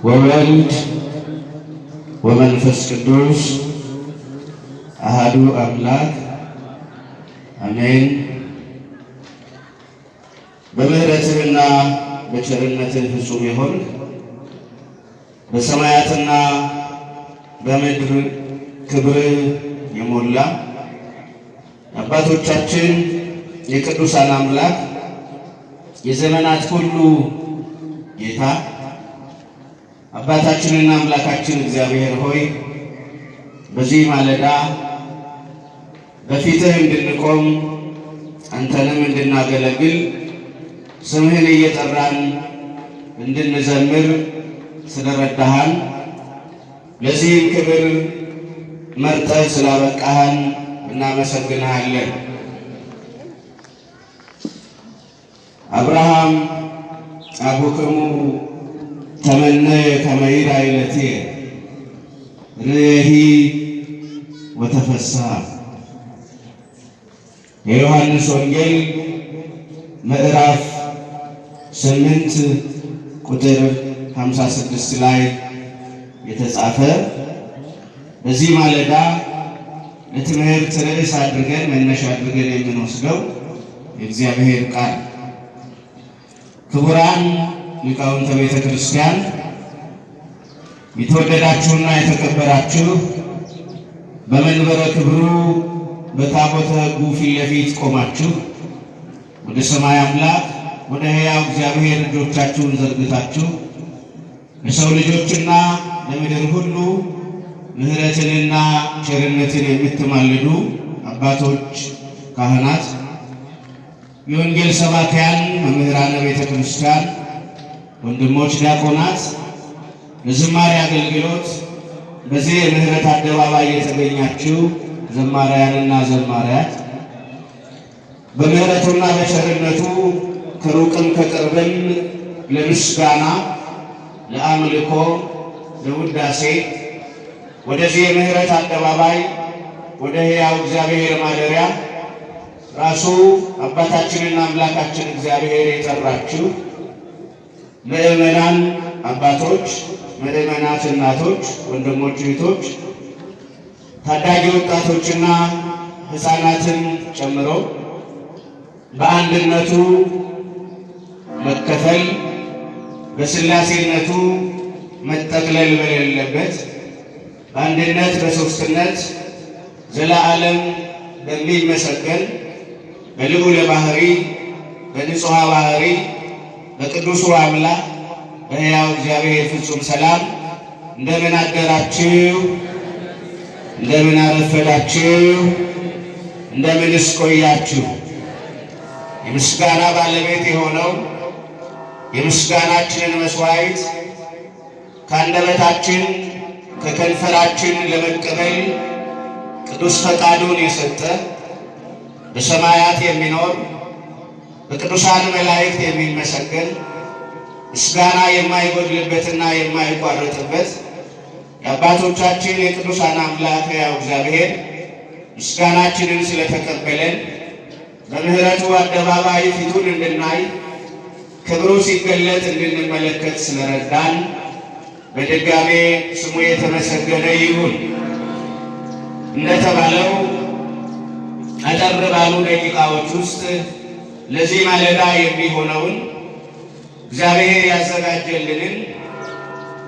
ወወልድ ወመንፈስ ቅዱስ አሐዱ አምላክ አሜን። በምህረትህና በቸርነትህ ፍጹም ይሁን በሰማያትና በምድር ክብር የሞላ አባቶቻችን የቅዱሳን አምላክ የዘመናት ሁሉ ጌታ አባታችንና አምላካችን እግዚአብሔር ሆይ በዚህ ማለዳ በፊትህ እንድንቆም አንተንም እንድናገለግል ስምህን እየጠራን እንድንዘምር ስለረዳሃን ለዚህም ክብር መርጠህ ስላበቃሃን እናመሰግንሃለን። አብርሃም አቡክሙ ተመነየ ከመ ይርአይ ሌትየ ርእየሂ ወተፈስሐ። የዮሐንስ ወንጌል ምዕራፍ 8 ቁጥር 56 ላይ የተጻፈ በዚህ ማለዳ ለትምህርት ርዕስ አድርገን መነሻ አድርገን የምንወስደው የእግዚአብሔር ቃል። ክቡራን ሊቃውንተ ቤተ ክርስቲያን፣ የተወደዳችሁና የተከበራችሁ በመንበረ ክብሩ በታቦተ ሕጉ ፊት ለፊት ቆማችሁ ወደ ሰማይ አምላክ ወደ ሕያው እግዚአብሔር እጆቻችሁን ዘርግታችሁ ለሰው ልጆችና ለምድር ሁሉ ምሕረትንና ቸርነትን የምትማልዱ አባቶች፣ ካህናት፣ የወንጌል ሰባክያን፣ መምህራነ ቤተ ክርስቲያን፣ ወንድሞች ዲያቆናት፣ ለዝማሬ አገልግሎት በዚህ የምህረት አደባባይ የተገኛችሁ ዘማሪያንና ዘማሪያት በምህረቱና በቸርነቱ ከሩቅም ከቅርብም ለምስጋና፣ ለአምልኮ፣ ለውዳሴ ወደዚህ የምህረት አደባባይ ወደ ሕያው እግዚአብሔር ማደሪያ ራሱ አባታችንና አምላካችን እግዚአብሔር የጠራችሁ ምእመናን አባቶች፣ ምእመናት እናቶች፣ ወንድሞች፣ እህቶች፣ ታዳጊ ወጣቶችና ሕፃናትን ጨምሮ በአንድነቱ መከፈል በሥላሴነቱ መጠቅለል በሌለበት በአንድነት በሦስትነት ዘለዓለም በሚመሰገን በልዑለ ባሕሪ በንጹሐ ባሕሪ በቅዱሱ አምላክ በሕያው እግዚአብሔር ፍጹም ሰላም እንደምን አደራችሁ? እንደምን አረፈዳችሁ? እንደምንስ ቆያችሁ? የምስጋና ባለቤት የሆነው የምስጋናችንን መስዋዕት ከአንደበታችን ከከንፈራችን ለመቀበል ቅዱስ ፈቃዱን የሰጠ በሰማያት የሚኖር በቅዱሳን መላእክት የሚመሰገን ምስጋና የማይጎድልበትና የማይቋረጥበት የአባቶቻችን የቅዱሳን አምላክ ሕያው እግዚአብሔር ምስጋናችንን ስለተቀበለን በምህረቱ አደባባይ ፊቱን እንድናይ ክብሩ ሲገለጥ እንድንመለከት ስለረዳን በድጋሜ ስሙ የተመሰገነ ይሁን። እንደተባለው አጠር ባሉ ደቂቃዎች ውስጥ ለዚህ ማለዳ የሚሆነውን እግዚአብሔር ያዘጋጀልንን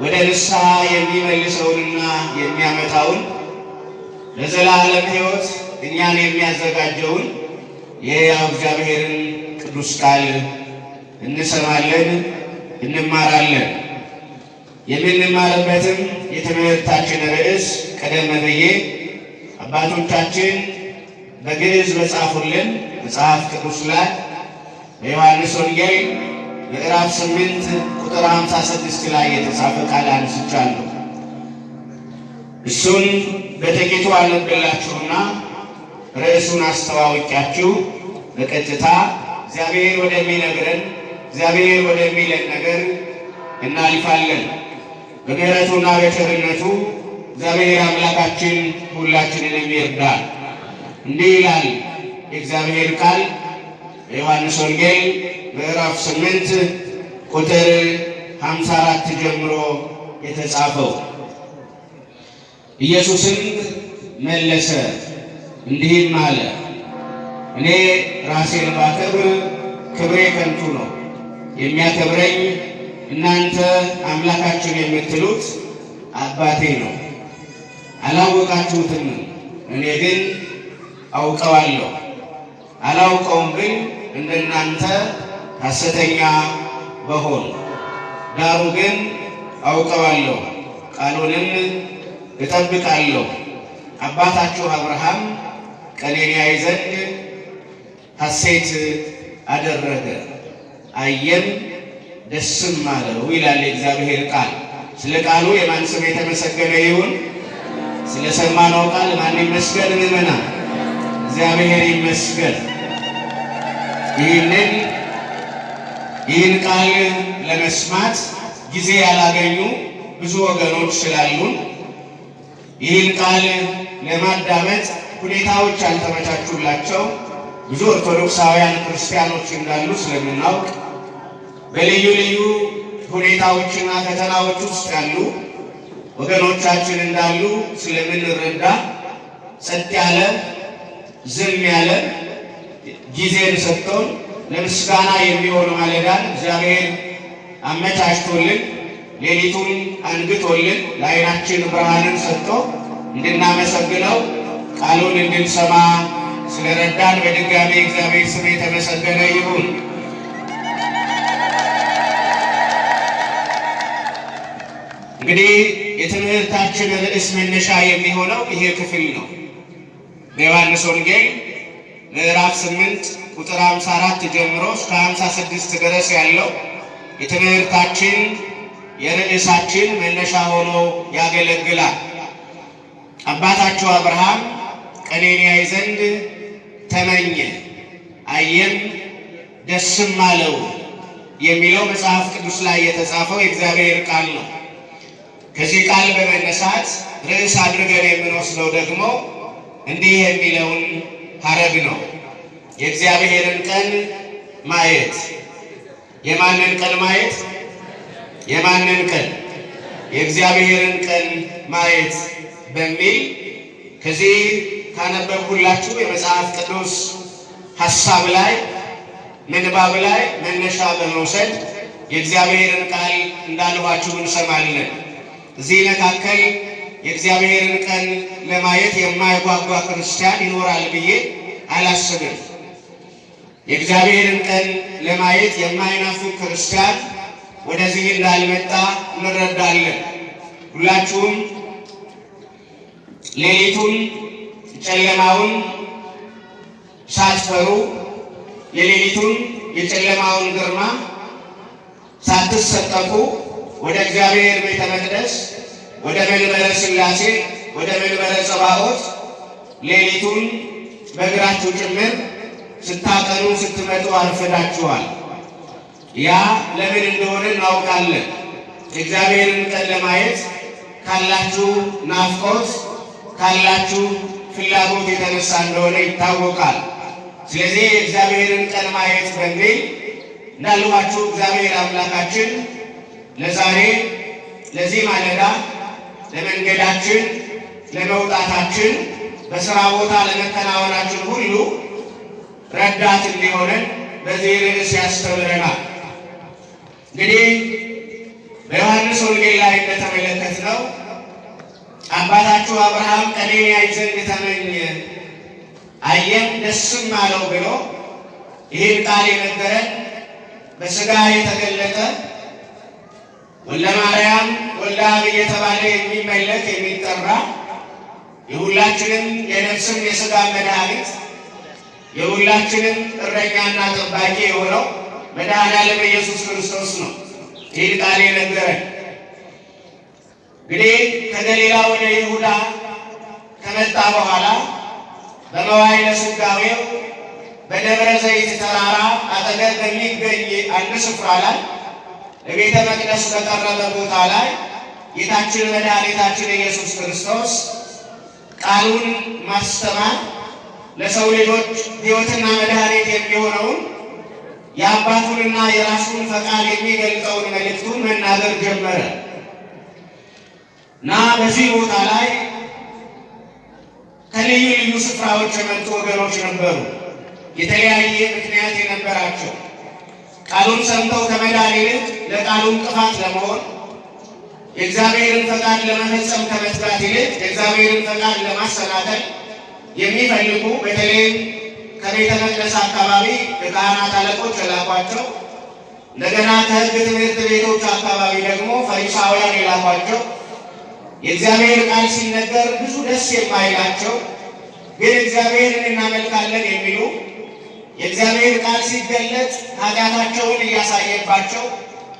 ወደ ንስሐ የሚመልሰውንና የሚያመጣውን ለዘላለም ሕይወት እኛን የሚያዘጋጀውን የሕያው እግዚአብሔርን ቅዱስ ቃል እንሰማለን፣ እንማራለን። የምንማርበትም የትምህርታችን ርዕስ ቀደም ብዬ አባቶቻችን በግዕዝ በጻፉልን መጽሐፍ ቅዱስ ላይ በዮሐንስ ወንጌል ምዕራፍ 8 ቁጥር 56 ላይ የተጻፈ ቃል አንስቻለሁ። እሱን በጥቂቱ አነብላችሁና ርዕሱን አስተዋውቂያችሁ በቀጥታ እግዚአብሔር ወደሚነግረን እግዚአብሔር ወደሚለን ነገር እናልፋለን። በምሕረቱና በቸርነቱ እግዚአብሔር አምላካችን ሁላችንንም ይርዳል። እንዲህ ይላል የእግዚአብሔር ቃል በዮሐንስ ወንጌል ምዕራፍ 8 ቁጥር 54 ጀምሮ የተጻፈው። ኢየሱስም መለሰ እንዲህም አለ፣ እኔ ራሴን ባከብር ክብሬ ከንቱ ነው። የሚያከብረኝ እናንተ አምላካችን የምትሉት አባቴ ነው። አላወቃችሁትም፣ እኔ ግን አውቀዋለሁ። አላውቀውም ብል እንደናንተ ሐሰተኛ በሆን፣ ዳሩ ግን አውቀዋለሁ፣ ቃሉንም እጠብቃለሁ። አባታችሁ አብርሃም ቀኔን ያይ ዘንድ ሐሴት አደረገ፣ አየም ደስም አለው ይላል የእግዚአብሔር ቃል። ስለ ቃሉ የማን ስም የተመሰገነ ይሁን። ስለ ሰማነው ቃል ማን ይመስገን? ምእመናን እግዚአብሔር ይመስገን። ይህን ቃል ለመስማት ጊዜ ያላገኙ ብዙ ወገኖች ስላሉን ይህን ቃል ለማዳመጥ ሁኔታዎች ያልተመቻቹላቸው ብዙ ኦርቶዶክሳውያን ክርስቲያኖች እንዳሉ ስለምናውቅ በልዩ ልዩ ሁኔታዎችና ፈተናዎች ውስጥ ያሉ ወገኖቻችን እንዳሉ ስለምንረዳ ጸጥ ያለ ዝም ያለ ጊዜን ሰጥቶን ለምስጋና የሚሆን ማለዳን እግዚአብሔር አመቻችቶልን ሌሊቱን አንግቶልን ለዓይናችን ብርሃንን ሰጥቶ እንድናመሰግነው ቃሉን እንድንሰማ ስለረዳን በድጋሚ እግዚአብሔር ስም የተመሰገነ ይሁን። እንግዲህ የትምህርታችን ርዕስ መነሻ የሚሆነው ይሄ ክፍል ነው። በዮሐንስ ወንጌል ምዕራፍ 8 ቁጥር 54 ጀምሮ እስከ 56 ድረስ ያለው የትምህርታችን የርዕሳችን መነሻ ሆኖ ያገለግላል። አባታችሁ አብርሃም ቀኔን ያይ ዘንድ ተመኘ፣ አየም ደስም አለው የሚለው መጽሐፍ ቅዱስ ላይ የተጻፈው የእግዚአብሔር ቃል ነው። ከዚህ ቃል በመነሳት ርዕስ አድርገን የምንወስደው ደግሞ እንዲህ የሚለውን ሐረግ ነው። የእግዚአብሔርን ቀን ማየት። የማንን ቀን ማየት? የማንን ቀን? የእግዚአብሔርን ቀን ማየት በሚል ከዚህ ካነበብሁላችሁ የመጽሐፍ ቅዱስ ሐሳብ ላይ ምንባብ ላይ መነሻ በመውሰድ የእግዚአብሔርን ቃል እንዳልኋችሁ እንሰማለን። እዚህ መካከል የእግዚአብሔርን ቀን ለማየት የማይጓጓ ክርስቲያን ይኖራል ብዬ አላስብም። የእግዚአብሔርን ቀን ለማየት የማይናፍቅ ክርስቲያን ወደዚህ እንዳልመጣ እንረዳለን። ሁላችሁም ሌሊቱን ጨለማውን ሳትፈሩ የሌሊቱን የጨለማውን ግርማ ሳትሰጠቁ ወደ እግዚአብሔር ቤተ መቅደስ ወደ መንበረ ሥላሴ ወደ መንበረ ጸባዖት ሌሊቱን በእግራችሁ ጭምር ስታቀኑ ስትመጡ አርፍዳችኋል። ያ ለምን እንደሆነ እናውቃለን። የእግዚአብሔርን ቀን ለማየት ካላችሁ ናፍቆት ካላችሁ ፍላጎት የተነሳ እንደሆነ ይታወቃል። ስለዚህ የእግዚአብሔርን ቀን ማየት በሚል እንዳልኋችሁ እግዚአብሔር አምላካችን ለዛሬ ለዚህ ማለዳ ለመንገዳችን ለመውጣታችን በሥራ ቦታ ለመከናወናችን ሁሉ ረዳት እንዲሆነን በዚህ ርዕስ ያስተምረናል። እንግዲህ በዮሐንስ ወንጌል ላይ እንደተመለከትነው አባታችሁ አብርሃም ቀኔን ያይ ዘንድ ተመኘ፣ አየም ደስም አለው ብሎ ይህን ቃል የነገረን በሥጋ የተገለጠ ወልደ ማርያም ወልደ አብ እየተባለ የሚመለክ የሚጠራ የሁላችንም የነፍስም የሥጋ መድኃኒት የሁላችንም እረኛና ጠባቂ የሆነው መድኃኔዓለም ኢየሱስ ክርስቶስ ነው ይህን ቃል የነገረን። እንግዲህ ከገሊላ ወደ ይሁዳ ከመጣ በኋላ በመዋዕለ ሥጋዌው በደብረ ዘይት ተራራ አጠገብ በሚገኝ አንድ ስፍራ ላይ ለቤተ መቅደስ በቀረበ ቦታ ላይ ጌታችን መድኃኒታችን ኢየሱስ ክርስቶስ ቃሉን ማስተማር ለሰው ልጆች ሕይወትና መድኃኒት የሚሆነውን የአባቱንና የራሱን ፈቃድ የሚገልጠውን መልእክቱን መናገር ጀመረ። እና በዚህ ቦታ ላይ ከልዩ ልዩ ስፍራዎች የመጡ ወገኖች ነበሩ። የተለያየ ምክንያት የነበራቸው ቃሉን ሰምተው ከመዳን ይልቅ ለቃሉ እንቅፋት ለመሆን የእግዚአብሔርን ፈቃድ ለመፈጸም ከመትጋት ይልቅ የእግዚአብሔርን ፈቃድ ለማሰናከል የሚፈልጉ በተለይም ከቤተ መቅደስ አካባቢ የካህናት አለቆች የላኳቸው፣ እንደገና ከሕግ ትምህርት ቤቶች አካባቢ ደግሞ ፈሪሳውያን የላኳቸው፣ የእግዚአብሔር ቃል ሲነገር ብዙ ደስ የማይላቸው ግን እግዚአብሔርን እናመልካለን የሚሉ፣ የእግዚአብሔር ቃል ሲገለጥ ኃጢአታቸውን እያሳየባቸው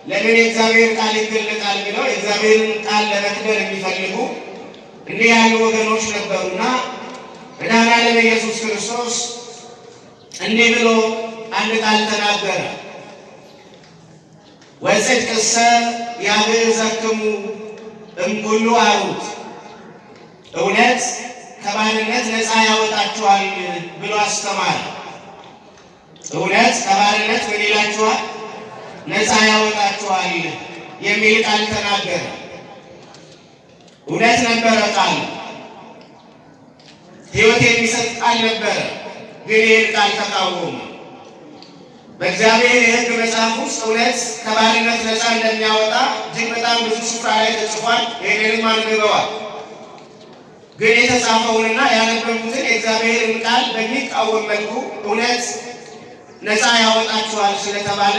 ለምን የእግዚአብሔር ቃል ይገለጣል ብለው የእግዚአብሔርን ቃል ለመክደር የሚፈልጉ እንዲህ ያሉ ወገኖች ነበሩና መድኃኔዓለም ኢየሱስ ክርስቶስ እንዲህ ብሎ አንድ ቃል ተናገረ። ወጽድቅሰ ያግዕዘክሙ እምኩሉ አሩት፣ እውነት ከባርነት ነፃ ያወጣችኋል ብሎ አስተማረ። እውነት ከባርነት ምን ይላችኋል? ነፃ ያወጣችኋል የሚል ቃል ተናገረ። እውነት ነበረ ቃል፣ ሕይወት የሚሰጥ ቃል ነበረ። ግን ይህን ቃል ተቃወሙ። በእግዚአብሔር የሕግ መጽሐፍ ውስጥ እውነት ከባርነት ነፃ እንደሚያወጣ እጅግ በጣም ብዙ ስፍራ ላይ ተጽፏል። ይህንንም አንብበዋል። ግን የተጻፈውንና ያነበቡትን የእግዚአብሔርን ቃል በሚቃወም መልኩ እውነት ነፃ ያወጣችኋል ስለተባለ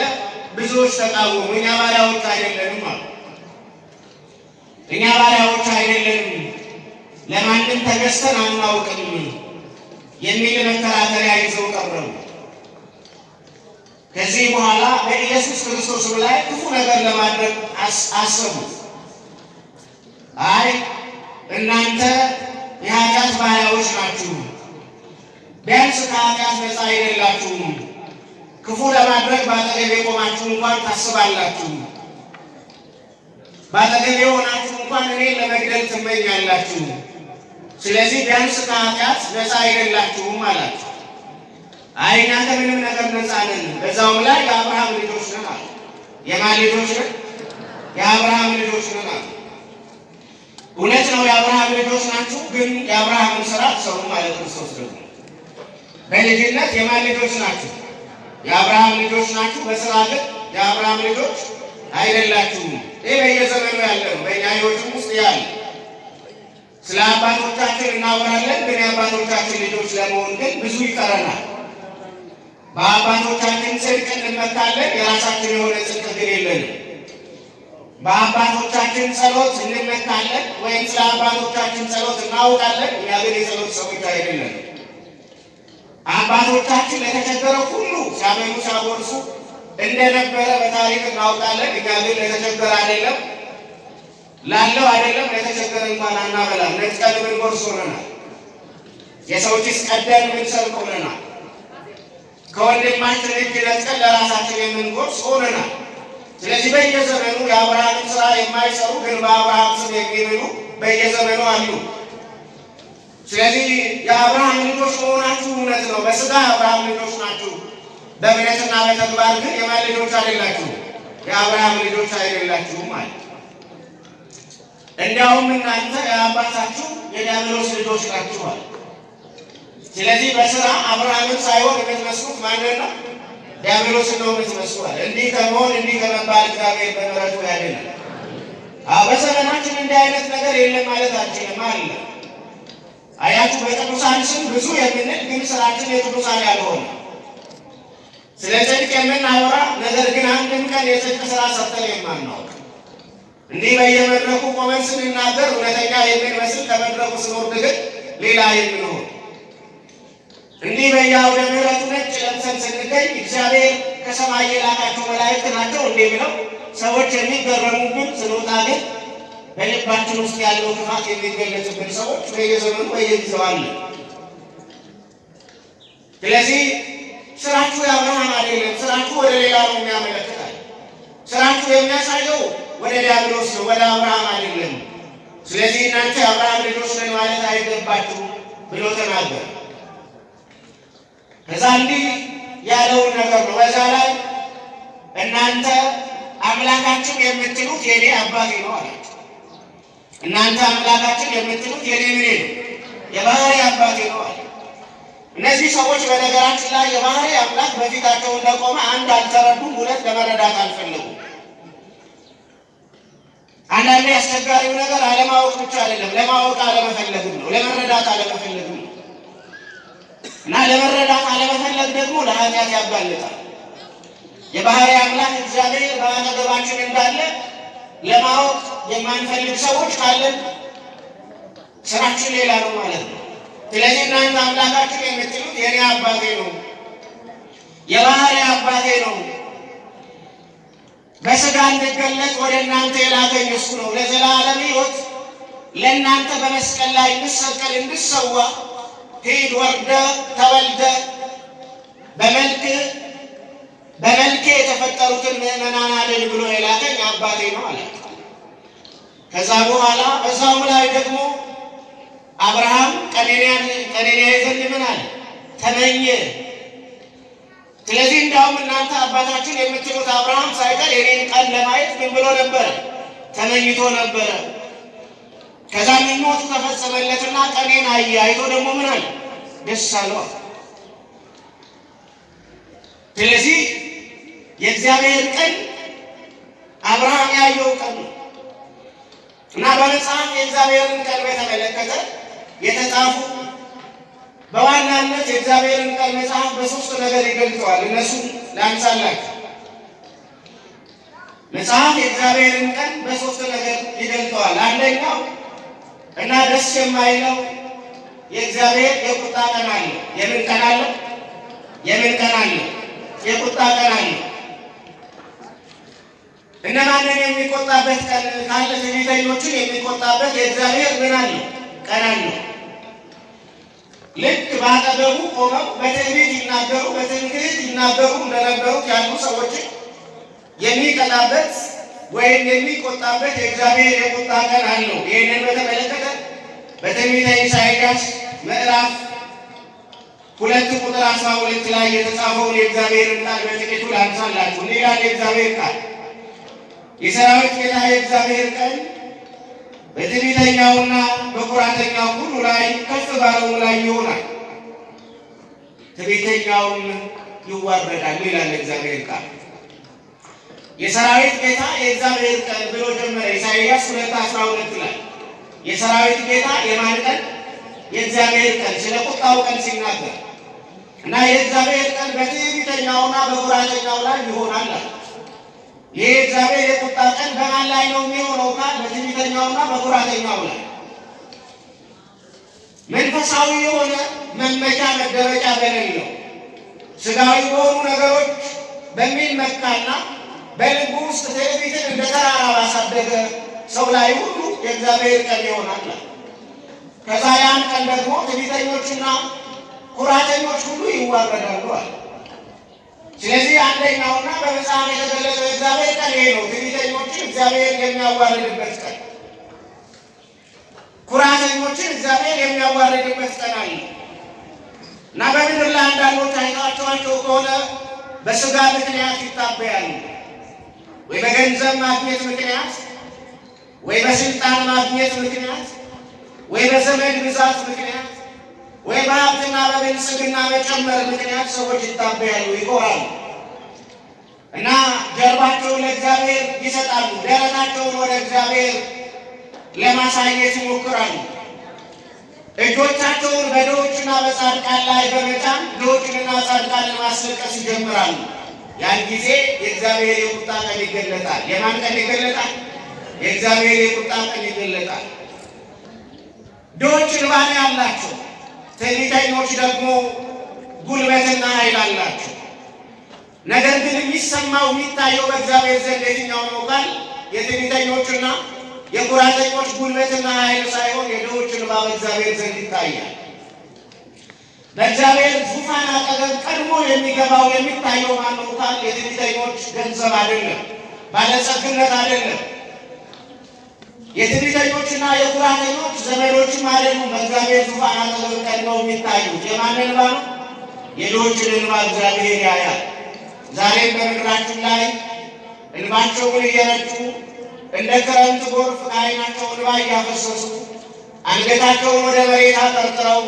ብዙዎች ተቃወሙ። እኛ ባሪያዎች አይደለንም አሉ። እኛ ባሪያዎች አይደለንም፣ ለማንም ተገዝተን አናውቅም የሚል መከራከሪያ ይዘው ቀረቡ። ከዚህ በኋላ በኢየሱስ ክርስቶስ ላይ ክፉ ነገር ለማድረግ አሰቡ። አይ እናንተ የኃጢአት ባሪያዎች ናችሁ፣ ቢያንስ ከኃጢአት ነፃ አይደላችሁም፣ ክፉ ለማድረግ በአጠገቤ ቆማችሁ እንኳን ታስባላችሁ፣ በአጠገቤ ሆናችሁ እንኳን እኔን ለመግደል ትመኛላችሁ። ስለዚህ ቢያንስ ከኃጢአት ነፃ አይደላችሁም አላችሁ። አይ እኛ ከምንም ነገር ነፃ ነን፣ በዛውም ላይ የአብርሃም ልጆች ነን አሉ። የማን ልጆች ነን? የአብርሃም ልጆች ነን አሉ። እውነት ነው፣ የአብርሃም ልጆች ናችሁ፣ ግን የአብርሃምን ስራ አትሰሩ ማለት ክርስቶስ ደግሞ በልጅነት የማን ልጆች ናችሁ? የአብርሃም ልጆች ናችሁ፣ በስራ ግን የአብርሃም ልጆች አይደላችሁም። ይህ በየዘመኑ ያለ ነው፣ በእኛ ሕይወትም ውስጥ ያለ። ስለ አባቶቻችን እናወራለን፣ ግን የአባቶቻችን ልጆች ለመሆን ግን ብዙ ይቀረናል። በአባቶቻችን ጽድቅ እንመካለን፣ የራሳችን የሆነ ጽድቅ ግን የለንም። በአባቶቻችን ጸሎት እንመካለን፣ ወይም ስለ አባቶቻችን ጸሎት እናውቃለን፣ እኛ ግን የጸሎት ሰዎች አይደለም። አባቶቻችን ለተቸገረው ሁሉ ሲያበሉ ሲያጎርሱ እንደነበረ በታሪክ እናውቃለን፣ እኛ ግን ለተቸገረ አይደለም፣ ላለው አይደለም፣ ለተቸገረ እንኳን አናበላም። ነጥቀን ምንጎርስ ሆነናል። የሰው ኪስ ቀደን ምንሰርቅ ሆነናል። ከወንድማችን እጅ ነጥቀን ለራሳችን የምንጎርስ ሆነናል። ስለዚህ በየዘመኑ የአብርሃምን ስራ የማይሰሩ ግን በአብርሃም ስም የሚምሉ በየዘመኑ አሉ። ስለዚህ የአብርሃም ልጆች መሆናችሁ እውነት ነው። በስጋ የአብርሃም ልጆች ናችሁ፣ በእምነትና በተግባር ግን የማን ልጆች አይደላችሁ? የአብርሃም ልጆች አይደላችሁም ማለት። እንዲያውም እናንተ የአባታችሁ የዲያብሎስ ልጆች ናችኋል። ስለዚህ በስራ አብርሃምን ሳይሆን የምትመስሉት ማንን ነው? ዲያብሎስን ነው የምትመስሉት። እንዲህ ከመሆን እንዲህ ከመባል እግዚአብሔር በምሕረቱ ያድነን። በዘመናችን እንዲህ አይነት ነገር የለም ማለት አንችልም አለ። አያችሁ፣ በቅዱሳን ስም ብዙ የምንል ግን ስራችን የቅዱሳን ያልሆነ፣ ስለ ጽድቅ የምናወራ ነገር ግን አንድም ቀን የጽድቅ ስራ ሰርተን የማናውቅ፣ እንዲህ በየመድረኩ ቆመን ስንናገር እውነተኛ የምንመስል ከመድረኩ ስንወርድ ግን ሌላ የምንሆን፣ እንዲህ በየአውደ ምሕረቱ ነጭ ለብሰን ስንገኝ እግዚአብሔር ከሰማይ የላካቸው መላእክት ናቸው እንዴ ብለው ሰዎች የሚገረሙብን፣ ስንወጣ ግን በልባችን ውስጥ ያለው ክፋት የሚገለጽብን ሰዎች በየዘመኑ በየጊዜው አለ። ስለዚህ ስራችሁ የአብርሃም አይደለም፣ ስራችሁ ወደ ሌላ ነው የሚያመለክታል። ስራችሁ የሚያሳየው ወደ ዲያብሎስ ነው፣ ወደ አብርሃም አይደለም። ስለዚህ እናንተ የአብርሃም ልጆች ነን ማለት አይገባችሁም ብሎ ተናገረ። ከዛ እንዲህ ያለውን ነገር ነው። በዛ ላይ እናንተ አምላካችሁ የምትሉት የኔ አባቴ ነው አላቸው። እናንተ አምላካችን የምትሉት የኔ ምኔ ነው? የባህሪ አባቴ ነው አለ። እነዚህ ሰዎች በነገራችን ላይ የባህሪ አምላክ በፊታቸው እንደቆመ አንድ አልተረዱም፣ ሁለት ለመረዳት አልፈለጉም። አንዳንዴ አስቸጋሪው ነገር አለማወቅ ብቻ አይደለም፣ ለማወቅ አለመፈለግም ነው፣ ለመረዳት አለመፈለግም ነው። እና ለመረዳት አለመፈለግ ደግሞ ለኃጢአት ያጋልጣል። የባህሪ አምላክ እግዚአብሔር በአጠገባችን እንዳለ ለማወቅ የማንፈልግ ሰዎች ካለን ስራችን ሌላ ነው ማለት ነው። ስለዚህ እናንተ አምላካችን የምትሉት የኔ አባቴ ነው፣ የባህሪ አባቴ ነው፣ በስጋ እንድገለጥ ወደ እናንተ የላከኝ እሱ ነው፣ ለዘላለም ሕይወት ለእናንተ በመስቀል ላይ እንድሰቀል እንድሰዋ ሂድ ወርደ ተወልደ በመልኬ የተፈጠሩትን ምዕመናን አድን ብሎ የላከኝ አባቴ ነው አለ። ከዛ በኋላ በዛው ላይ ደግሞ አብርሃም ቀኔንያ ዘንድ ምን አለ? ተመኘ። ስለዚህ እንዳውም እናንተ አባታችን የምትሉት አብርሃም ሳይቀር የኔን ቀን ለማየት ምን ብሎ ነበረ? ተመኝቶ ነበረ። ከዛ ምኞቱ ተፈጸመለትና ቀኔን አየ። አይቶ ደግሞ ምን አለ? ደስ አለው። ስለዚህ የእግዚአብሔር ቀን አብርሃም ያየው ቀን ነው እና በመጽሐፍ የእግዚአብሔርን ቀን በተመለከተ የተጻፉ በዋናነት የእግዚአብሔርን ቀን መጽሐፍ በሶስት ነገር ይገልጸዋል። እነሱ ላንሳላችሁ። መጽሐፍ የእግዚአብሔርን ቀን በሶስት ነገር ይገልጸዋል። አንደኛው እና ደስ የማይለው የእግዚአብሔር የቁጣ ቀን አለ። የምን ቀን አለ? የምን ቀን አለ? የቁጣ ቀን አለ። እነማንን የሚቆጣበት ቀን ካለ? ትዕቢተኞችን የሚቆጣበት የእግዚአብሔር ምን አለ? ቀን አለ። ልክ ባጠገቡ ቆመው በትዕቢት ይናገሩ እንደነበሩት ያሉ ሰዎችን የሚቀጣበት ወይም የሚቆጣበት የእግዚአብሔር የቁጣ ቀን አለው። ይህንን በተመለከተ በትንቢተ ኢሳይያስ ምዕራፍ 2 ቁጥር 12 ላይ የተጻፈውን የእግዚአብሔርን ቃል በጥቂቱ ላንሳላችሁ። እንዲህ ይላል የእግዚአብሔር ቃል፣ የሰራዊት ጌታ የእግዚአብሔር ቀን በትዕቢተኛውና በኩራተኛው ሁሉ ላይ ከፍ ባለው ላይ ይሆናል፣ ትዕቢተኛውም ይዋረዳል ይላል እግዚአብሔር ቃል። የሰራዊት ጌታ የእግዚአብሔር ቀን ብሎ ጀመረ። ኢሳይያስ 2:12 ላይ የሰራዊት ጌታ የማን ቀን? የእግዚአብሔር ቀን፣ ስለ ቁጣው ቀን ሲናገር እና የእግዚአብሔር ቀን በትዕቢተኛውና በኩራተኛው ላይ ይሆናል። ይህ እግዚአብሔር የቁጣ ቀን በማን ላይ ነው የሚሆነው? ካል በትዕቢተኛውና በኩራተኛው ላይ። መንፈሳዊ የሆነ መመቻ መደበቂያ በሌለው ስጋዊ በሆኑ ነገሮች በሚመካና በልቡ ውስጥ ትዕቢትን እንደ ተራራ ባሳደገ ሰው ላይ ሁሉ የእግዚአብሔር ቀን ይሆናል። ከዛ ያን ቀን ደግሞ ትዕቢተኞችና ኩራተኞች ሁሉ ይዋረዳሉ አለ። ስለዚህ አንደኛውና በመጽሐፍ የተገለጸው የእግዚአብሔር ቀን ይሄ ነው። ትዕቢተኞችን እግዚአብሔር የሚያዋርድበት ቀን፣ ኩራተኞችን እግዚአብሔር የሚያዋርድበት ቀን አለ እና በምድር ላይ አንዳንዶች አይታችኋቸው ከሆነ በስጋ ምክንያት ይታበያሉ። ወይ በገንዘብ ማግኘት ምክንያት፣ ወይ በስልጣን ማግኘት ምክንያት፣ ወይ በዘመን ብዛት ምክንያት፣ ወይ በሀብትና በብልጽግና መጨመር ምክንያት ሰዎች ይታበያሉ፣ ይቆራሉ እና ጀርባቸውን ለእግዚአብሔር ይሰጣሉ። ደረታቸውን ወደ እግዚአብሔር ለማሳየት ይሞክራሉ። እጆቻቸውን በድሆችና በጻድቃን ላይ በመጫን ድሆችንና ጻድቃንን ማስለቀስ ይጀምራሉ። ያን ጊዜ የእግዚአብሔር የቁጣ ቀን ይገለጣል። የማን ቀን ይገለጣል? የእግዚአብሔር የቁጣ ቀን ይገለጣል። ድሆች ልባና ያላቸው፣ ትዕቢተኞች ደግሞ ጉልበትና ኃይል አላቸው። ነገር ግን የሚሰማው የሚታየው በእግዚአብሔር ዘንድ የትኛው ነው ካል የትዕቢተኞችና የኩራተኞች ጉልበትና ኃይል ሳይሆን የድሆች ልባ በእግዚአብሔር ዘንድ ይታያል። በእግዚአብሔር ዙፋን አጠገብ ቀድሞ የሚገባው የሚታየው ማነው ካል የትዕቢተኞች ገንዘብ አይደለም፣ ባለጸግነት አይደለም። የትዕቢተኞችና የኩራተኞች ዘመዶችም አይደሉም። በእግዚአብሔር ዙፋን አጠገብ ቀድመው የሚታዩት የማንን እንባ ነው? የድሆችን እንባ እግዚአብሔር ያያል። ዛሬም በምድራችን ላይ እንባቸውን እየረጩ እንደ ክረምት ጎርፍ ከዓይናቸው እንባ እያፈሰሱ አንገታቸውን ወደ መሬት አቀርቅረው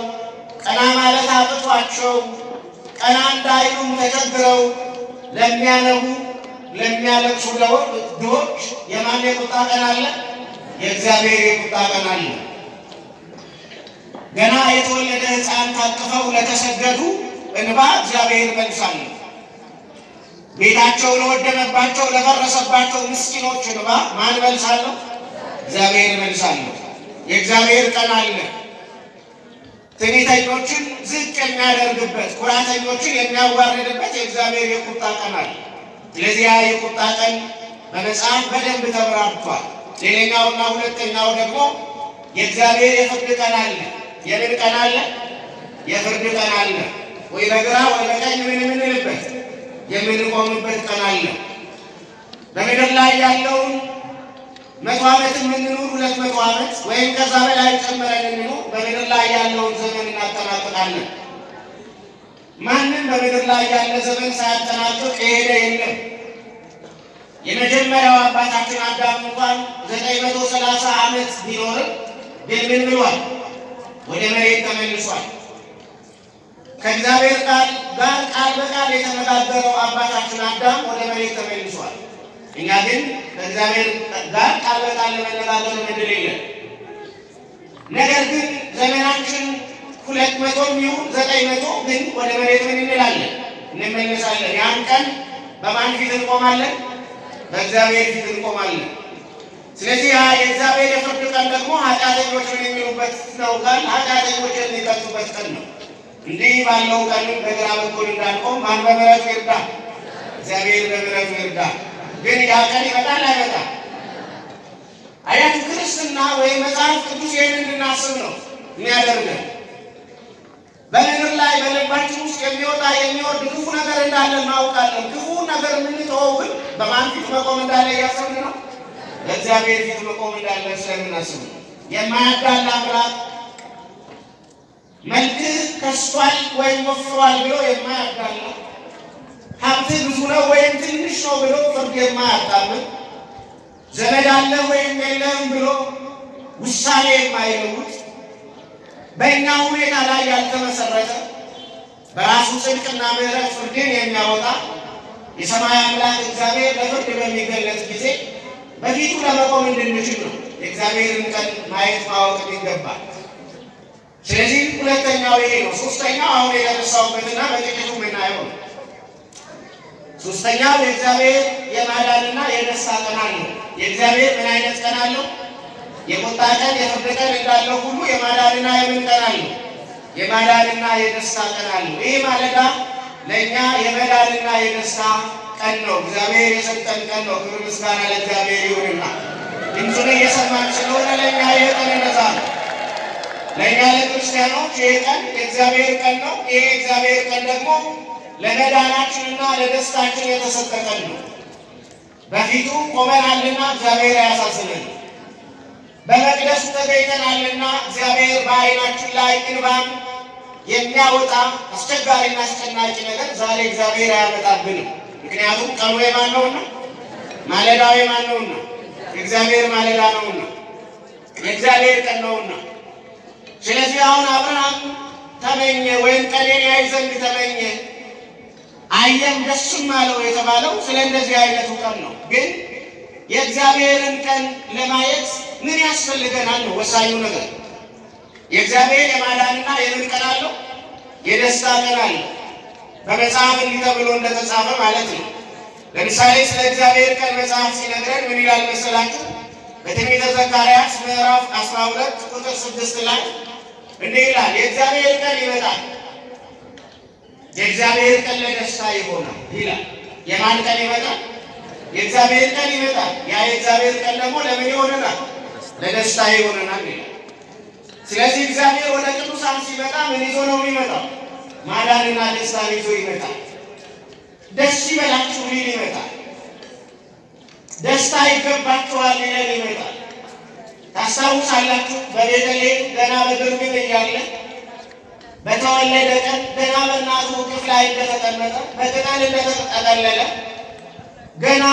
ቀና ማለት አቅቷቸው ቀና እንዳይሉም ተቸግረው ለሚያነቡ ለሚያለቅሱ ድሆች የማን የቁጣ ቀን አለ? የእግዚአብሔር የቁጣ ቀን አለ። ገና የተወለደ ሕፃን ታቅፈው ለተሰደዱ እንባ እግዚአብሔር መልሳል። ቤታቸው ለወደመባቸው ለፈረሰባቸው ምስኪኖች እንባ ማን መልሳለሁ? እግዚአብሔር መልሳለሁ። የእግዚአብሔር ቀን አለ። ትዕቢተኞችን ዝቅ የሚያደርግበት ኩራተኞችን የሚያዋርድበት የእግዚአብሔር የቁጣ ቀን አለ። ስለዚህ የቁጣ ቀን በመጽሐፍ በደንብ ተብራርቷል። ሌላኛውና ሁለተኛው ደግሞ የእግዚአብሔር የፍርድ ቀን አለ። የምን ቀን አለ? የፍርድ ቀን አለ። ወይ በግራ ወይ በቀኝ የምንልበት የምንቆምበት ቀን አለ። በምድር ላይ ያለውን 100 ዓመት የምንኖር 200 ዓመት ወይም ከዛ በላይ ጨምረን እንኖር በምድር ላይ ያለውን ዘመን እናጠናቅቃለን። ማንም በምድር ላይ ያለ ዘመን ሳያጠናቅቅ የሄደ የለም። የመጀመሪያው አባታችን አዳም እንኳን 930 ዓመት ቢኖርም ግን ምን ብሏል? ወደ መሬት ተመልሷል። ከእግዚአብሔር ጋር ቃል በቃል የተነጋገረው አባታችን አዳም ወደ መሬት ተመልሷል። እኛ ግን ከእግዚአብሔር ጋር ቃል በቃል ለመነጋገር እድል የለን። ነገር ግን ዘመናችን 200 ይሁን 900 ግን ወደ መሬት ምን እንላለን? እንመለሳለን። ያን ቀን በማን ፊት እንቆማለን? በእግዚአብሔር ፊት እንቆማለን። ስለዚህ የእግዚአብሔር የፍርድ ቀን ደግሞ ኃጢአተኞች ምን የሚሉበት ነው? ቀን ኃጢአተኞች የሚቀጡበት ቀን ነው። እንዲህ ባለው ቀን በግራ በኩል እንዳንቆም ማን በምሕረቱ ይርዳ? እግዚአብሔር በምሕረቱ ይርዳ። ግን ያ ቀን ይመጣል አይመጣም? አያቱ ክርስትና ወይም መጽሐፍ ቅዱስ ይህን እንድናስብ ነው የሚያደርገን። በምድር ላይ በልባችን ውስጥ የሚወጣ የሚወርድ ክፉ ነገር እንዳለ እናውቃለን። ክፉ ነገር የምንተወው ግን በማን ፊት መቆም እንዳለ እያሰብን ነው? በእግዚአብሔር ፊት መቆም እንዳለ ስለምናስብ ነው። የማያዳላ አምላክ መልክህ ከስቷል ወይም ወፍሯል ብሎ የማያዳላ፣ ሀብትህ ብዙ ነው ወይም ትንሽ ነው ብሎ ፍርድ የማያጣምን፣ ዘመድ አለ ወይም የለም ብሎ ውሳኔ የማይለውጥ፣ በእኛ ሁኔታ ላይ ያልተመሰረተ በራሱ ጽድቅና ምሕረት ፍርድን የሚያወጣ የሰማይ አምላክ እግዚአብሔር ለፍርድ በሚገለጽ ጊዜ በፊቱ ለመቆም እንድንችል ነው የእግዚአብሔርን ቀን ማየት ማወቅ ይገባል። ስለዚህ ሁለተኛው ይሄ ነው። ሶስተኛው አሁን የተነሳውበትና በጥቂቱ የምናየው ነው። ሶስተኛው የእግዚአብሔር የማዳንና የደስታ ቀን አለው። የእግዚአብሔር ምን አይነት ቀን አለው? የቁጣ ቀን የፍርድ ቀን እንዳለው ሁሉ የማዳንና የምን ቀን አለው? የማዳንና የደስታ ቀን አለው። ይህ ማለዳ ለእኛ የመዳንና የደስታ ቀን ነው። እግዚአብሔር የሰጠን ቀን ነው። ክብር ምስጋና ለእግዚአብሔር ይሁንና ድምፁን እየሰማን ስለሆነ ለእኛ ይህ ቀን ይነዛ ነው። ለእኛ ለክርስቲያኖች ይህ ቀን የእግዚአብሔር ቀን ነው። ይህ የእግዚአብሔር ቀን ደግሞ ለመዳናችንና ለደስታችን የተሰጠ ቀን ነው። በፊቱ ቆመናልና እግዚአብሔር አያሳዝነን። በመቅደሱ ተገኝተናልና እግዚአብሔር በዓይናችን ላይ እንባን የሚያወጣ አስቸጋሪና አስጨናቂ ነገር ዛሬ እግዚአብሔር አያመጣብንም። ምክንያቱም ቀኑ የማን ነውና? ማለዳው የማን ነውና? የእግዚአብሔር ማለዳ ነውና፣ የእግዚአብሔር ቀን ነውና። ስለዚህ አሁን አብርሃም ተመኘ ወይም ቀኔን ያይ ዘንድ ተመኘ፣ አየም ደስም አለው የተባለው ስለ እንደዚህ አይነቱ ቀን ነው። ግን የእግዚአብሔርን ቀን ለማየት ምን ያስፈልገናል ነው ወሳኙ ነገር። የእግዚአብሔር የማዳንና የምን ቀን አለው? የደስታ ቀን አለው። በመጽሐፍ እንዲህ ተብሎ እንደተጻፈ ማለት ነው። ለምሳሌ ስለ እግዚአብሔር ቀን መጽሐፍ ሲነግረን ምን ይላል መሰላችሁ? በትንቢተ ዘካርያስ ምዕራፍ 12 ቁጥር 6 ላይ እንዲህ ይላል፣ የእግዚአብሔር ቀን ይመጣል፣ የእግዚአብሔር ቀን ለደስታ ይሆናል ይላል። የማን ቀን ይመጣል? የእግዚአብሔር ቀን ይመጣል። ያ የእግዚአብሔር ቀን ደግሞ ለምን ይሆነናል? ለደስታ ይሆነናል ይላል። ስለዚህ እግዚአብሔር ወደ ቅዱሳን ሲመጣ ምን ይዞ ነው የሚመጣው? ማዳንና ደስታን ይዞ ይመጣል። ደስ ይበላችሁ ሊል ይመጣል። ደስታ ይገባችኋል ሊለን ይመጣል። ታስታውሳላችሁ፣ በቤተልሔም ገና በግርግም እያለ በተወለደ ቀን ገና በእናቱ እቅፍ ላይ እንደተቀመጠ በቅጠል እንደተጠቀለለ ገና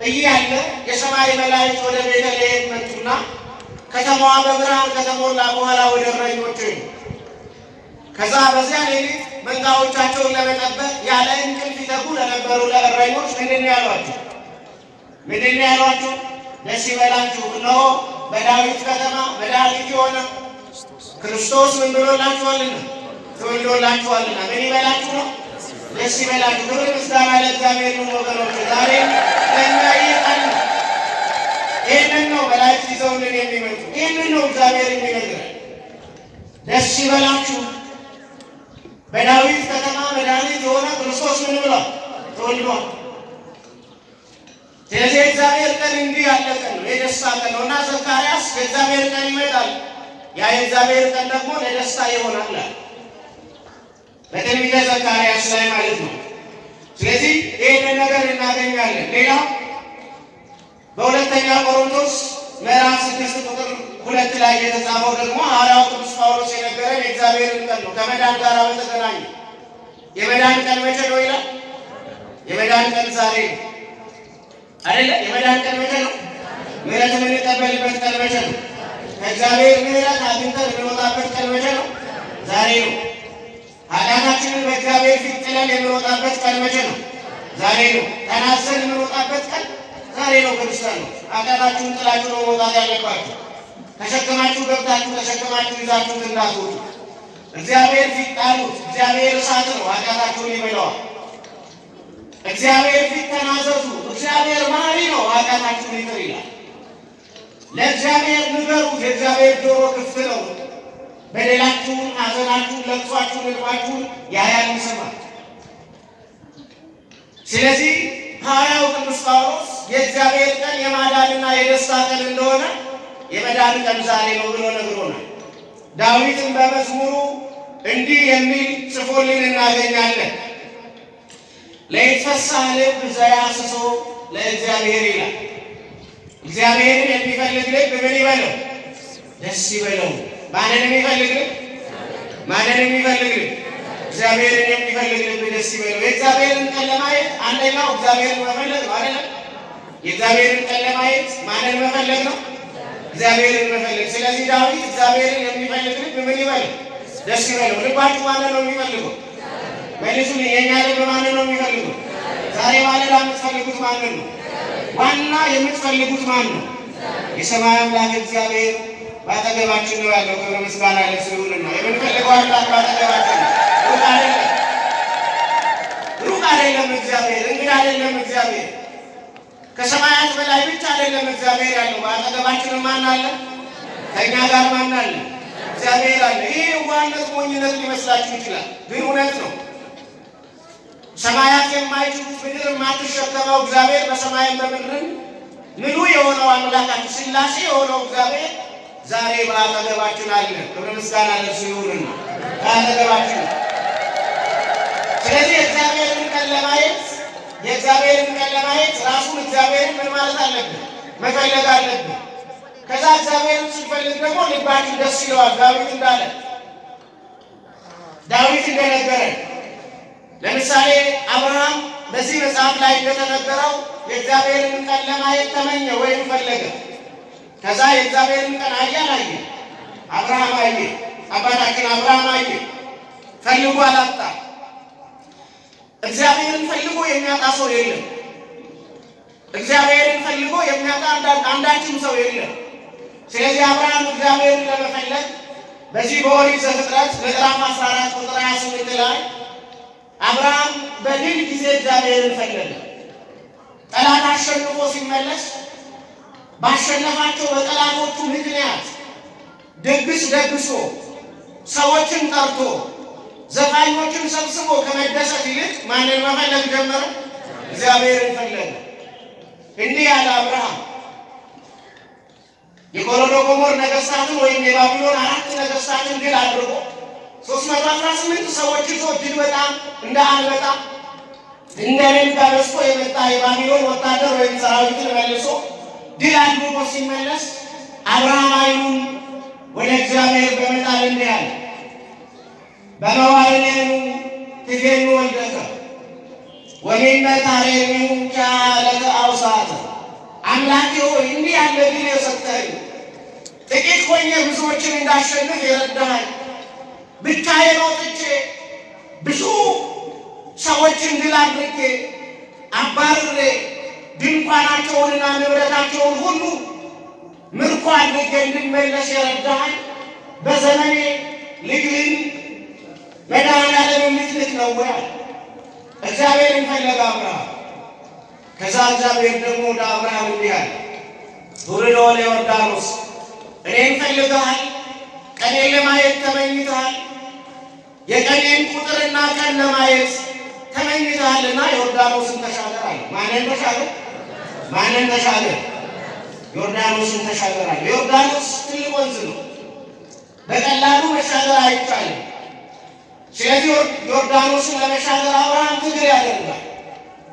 እያለ የሰማይ መላእክት ወደ ቤተልሔም መጡና ከተማዋ በብርሃን ከተሞላ በኋላ ወደ እረኞች ሄዱ። ከዛ በዚያ ሌሊት መንጋዎቻቸውን ለመጠበቅ ያለ እንቅልፍ ይተጉ ለነበሩ ለእረኞች ምንድን ያሏቸው? ደስ ይበላችሁ፣ እነሆ በዳዊት ከተማ መድኃኒት የሆነ ክርስቶስ ምን ብሎላችኋልና? ተወልዶላችኋልና። ምን ይበላችሁ ነው? ደስ ይበላችሁ። ክብር ምስጋና ለእግዚአብሔር ይሁን ወገኖች። ዛሬ ለእኛ ይህ ቀን ነው። ይህንን ነው መላእክት ይዘውልን የሚመጡ። ይህንን ነው እግዚአብሔር የሚነግረን። ደስ ይበላችሁ፣ በዳዊት ከተማ መድኃኒት የሆነ ክርስቶስ ምን ብሏል? ተወልዷል። ስለዚህ የእግዚአብሔር ቀን እንዲህ ያለ ቀን ነው፣ የደስታ ቀን ነው እና ዘካርያስ የእግዚአብሔር ቀን ይመጣል፣ ያ የእግዚአብሔር ቀን ደግሞ ለደስታ ይሆናል በትንቢተ ዘካርያስ ላይ ማለት ነው። ስለዚህ ይህንን ነገር እናገኛለን። ሌላው በሁለተኛ ቆሮንቶስ ምዕራፍ 6 ቁጥር 2 ላይ የተጻፈው ደግሞ ሐዋርያው ቅዱስ ጳውሎስ የነገረን የእግዚአብሔርን ቀን ነው ከመዳን ጋር በተገናኘ። የመዳን ቀን መቼ ነው ይላል? የመዳን ቀን ዛሬ ነው አይደለ? የመዳን ቀን መቼ ነው? ምሕረት የምንቀበልበት ቀን መቼ ነው? ከእግዚአብሔር ምሕረት አግኝተን የምንወጣበት ቀን መቼ ነው? ዛሬ ነው። ኃጢአታችንን በእግዚአብሔር ፊት ጥለን የምንወጣበት ቀን መቼ ነው? ዛሬ ነው። ተናዘን የምንወጣበት ቀን ዛሬ ነው። ክርስቲያኖች ኃጢአታችሁን ጥላችሁ ነው መውጣት ያለባችሁ። ተሸክማችሁ ገብታችሁ ተሸክማችሁ ይዛችሁት እንዳትወጡ። እግዚአብሔር ፊት ጣሉት። እግዚአብሔር እሳት ነው፣ ኃጢአታችሁን ይበላዋል። እግዚአብሔር ፊት ተናዘዙ። እግዚአብሔር መሐሪ ነው፣ ኃጢአታችሁን ይቅር ይላል። ለእግዚአብሔር ንገሩት፣ የእግዚአብሔር ጆሮ ክፍት ነው። በደላችሁን፣ ሐዘናችሁን፣ ለቅሷችሁን፣ እንባችሁን ያያል፣ ይሰማል። ስለዚህ ሐዋርያው ቅዱስ ጳውሎስ የእግዚአብሔር ቀን የማዳንና የደስታ ቀን እንደሆነ የመዳን ቀን ዛሬ ነው ብሎ ነግሮናል። ዳዊትን በመዝሙሩ እንዲህ የሚል ጽፎልን እናገኛለን። ለይትፈሳህ ልብ ዘያስሶ ለእግዚአብሔር ይላል። እግዚአብሔርን የሚፈልግ ልብ ምን ይበለው? ደስ ይበለው። ማንን የሚፈልግ ልብ? ማንን የሚፈልግ ልብ? እግዚአብሔርን የሚፈልግ ልብ ደስ ይበለው። የእግዚአብሔርን ቀን ለማየት አንደኛው እግዚአብሔርን መፈለግ ነው አይደለም? የእግዚአብሔርን ቀን ለማየት ማንን መፈለግ ነው? እግዚአብሔርን መፈለግ። ስለዚህ ዳዊት እግዚአብሔርን የሚፈልግ ልብ ምን ይበለው? ደስ ይበለው። ልባችሁ ማንን ነው የሚፈልገው? መልሱልኝ። የእኛ ልብ ማንን ነው የሚፈልገው? ዛሬ ማለዳ የምትፈልጉት ማንን ነው? ዋና የምትፈልጉት ማን ነው? የሰማይ አምላክ እግዚአብሔር ባጠገባችን ነው ያለው። ክብር ምስጋና ለእሱ ይሁንና የምንፈልገው አምላክ ባጠገባችን ነው። ሩቅ አይደለም እግዚአብሔር፣ እንግዳ አይደለም እግዚአብሔር። ከሰማያት በላይ ብቻ አይደለም እግዚአብሔር ያለው። ባጠገባችን ማን አለ? ከእኛ ጋር ማን አለ? እግዚአብሔር አለ። ይህ ዋነት ሞኝነት ሊመስላችሁ ይችላል፣ ግን እውነት ነው። ሰማያት የማይችሉት ምድር የማትሸከመው እግዚአብሔር በሰማይም በምድርም ምሉ የሆነው አምላካችን ሥላሴ የሆነው እግዚአብሔር ዛሬ በአጠገባችን አለ። ክብር ምስጋና ለእሱ ይሁንና በአጠገባችን። ስለዚህ የእግዚአብሔርን ቀን ለማየት ራሱን እግዚአብሔርን ምን ማለት አለብን? መፈለግ አለብን። ከዛ እግዚአብሔርን ስንፈልግ ደግሞ ልባችን ደስ ይለዋል። ዳዊት እንደነገረን ለምሳሌ አብርሃም በዚህ መጽሐፍ ላይ እንደተነገረው የእግዚአብሔርን ቀን ለማየት ተመኘ ወይም ፈለገ። ከዛ የእግዚአብሔርን ቀን አየ። አብርሃም አየ፣ አባታችን አብርሃም አየ። ፈልጎ አላጣ። እግዚአብሔርን ፈልጎ የሚያጣ ሰው የለም። እግዚአብሔርን ፈልጎ የሚያጣ አንዳችም ሰው የለም። ስለዚህ አብርሃም እግዚአብሔርን ለመፈለግ በዚህ በኦሪት ዘፍጥረት ምዕራፍ 14 ቁጥር 28 ላይ አብርሃም በድል ጊዜ እግዚአብሔርን ፈለገ። ጠላት አሸንፎ ሲመለስ ባሸነፋቸው በጠላቶቹ ምክንያት ድግስ ደግሶ ሰዎችን ጠርቶ ዘፋኞችን ሰብስቦ ከመደሰት ይልቅ ማንን መፈለግ ጀመረ? እግዚአብሔርን ፈለገ። እንዲህ ያለ አብርሃም የኮሎዶ ጎሞር ነገሥታትን ወይም የባቢሎን 4 ነገሥታትን ድል አድርጎ 318 ሰዎች ይዞ እጅግ በጣም እንደ አንበጣ እንደ ሜዳ በዝቶ የመጣ የባቢሎን ወታደር ወይም ሰራዊትን መልሶ ድል አድርጎ ሲመለስ አብርሃም ዓይኑን ወደ እግዚአብሔር በመጣል እንዲህ አለ፣ በመዋዕሌኑ ትፌኑ ወልደከ ወሚመ ታሬኑ ኪያለከ አውሳተ አምላኬ ሆይ እንዲህ ያለ ድል የሰጠኸኝ፣ ጥቂት ሆኜ ብዙዎችን እንዳሸንፍ የረዳኸኝ፣ ብቻዬን ወጥቼ ብዙ ሰዎችን ድል አድርጌ አባርሬ ድንኳናቸውንና ንብረታቸውን ሁሉ ምርኮ አድርጌ እንድመለስ የረዳኸኝ በዘመኔ ልጅህን መድኃኔዓለምን ልትልክ ነው ወይ? እግዚአብሔርን ፈለገ አብርሃም። ከዛ እግዚአብሔር ደግሞ ወደ አብርሃም እንዲህ አለ፣ ውረድ ወደ ዮርዳኖስ፣ እኔን ፈልገሃል፣ ቀኔን ለማየት ተመኝተሃል፣ የቀኔን ቁጥርና ቀን ለማየት ተመኝተሃልና ዮርዳኖስን ተሻገር አለ። ማንን ተሻገር? ማንን ተሻገር? ዮርዳኖስን ተሻገር አለ። ዮርዳኖስ ትልቅ ወንዝ ነው፣ በቀላሉ መሻገር አይቻልም። ስለዚህ ዮርዳኖስን ለመሻገር አብርሃም ትግል ያደርጋል።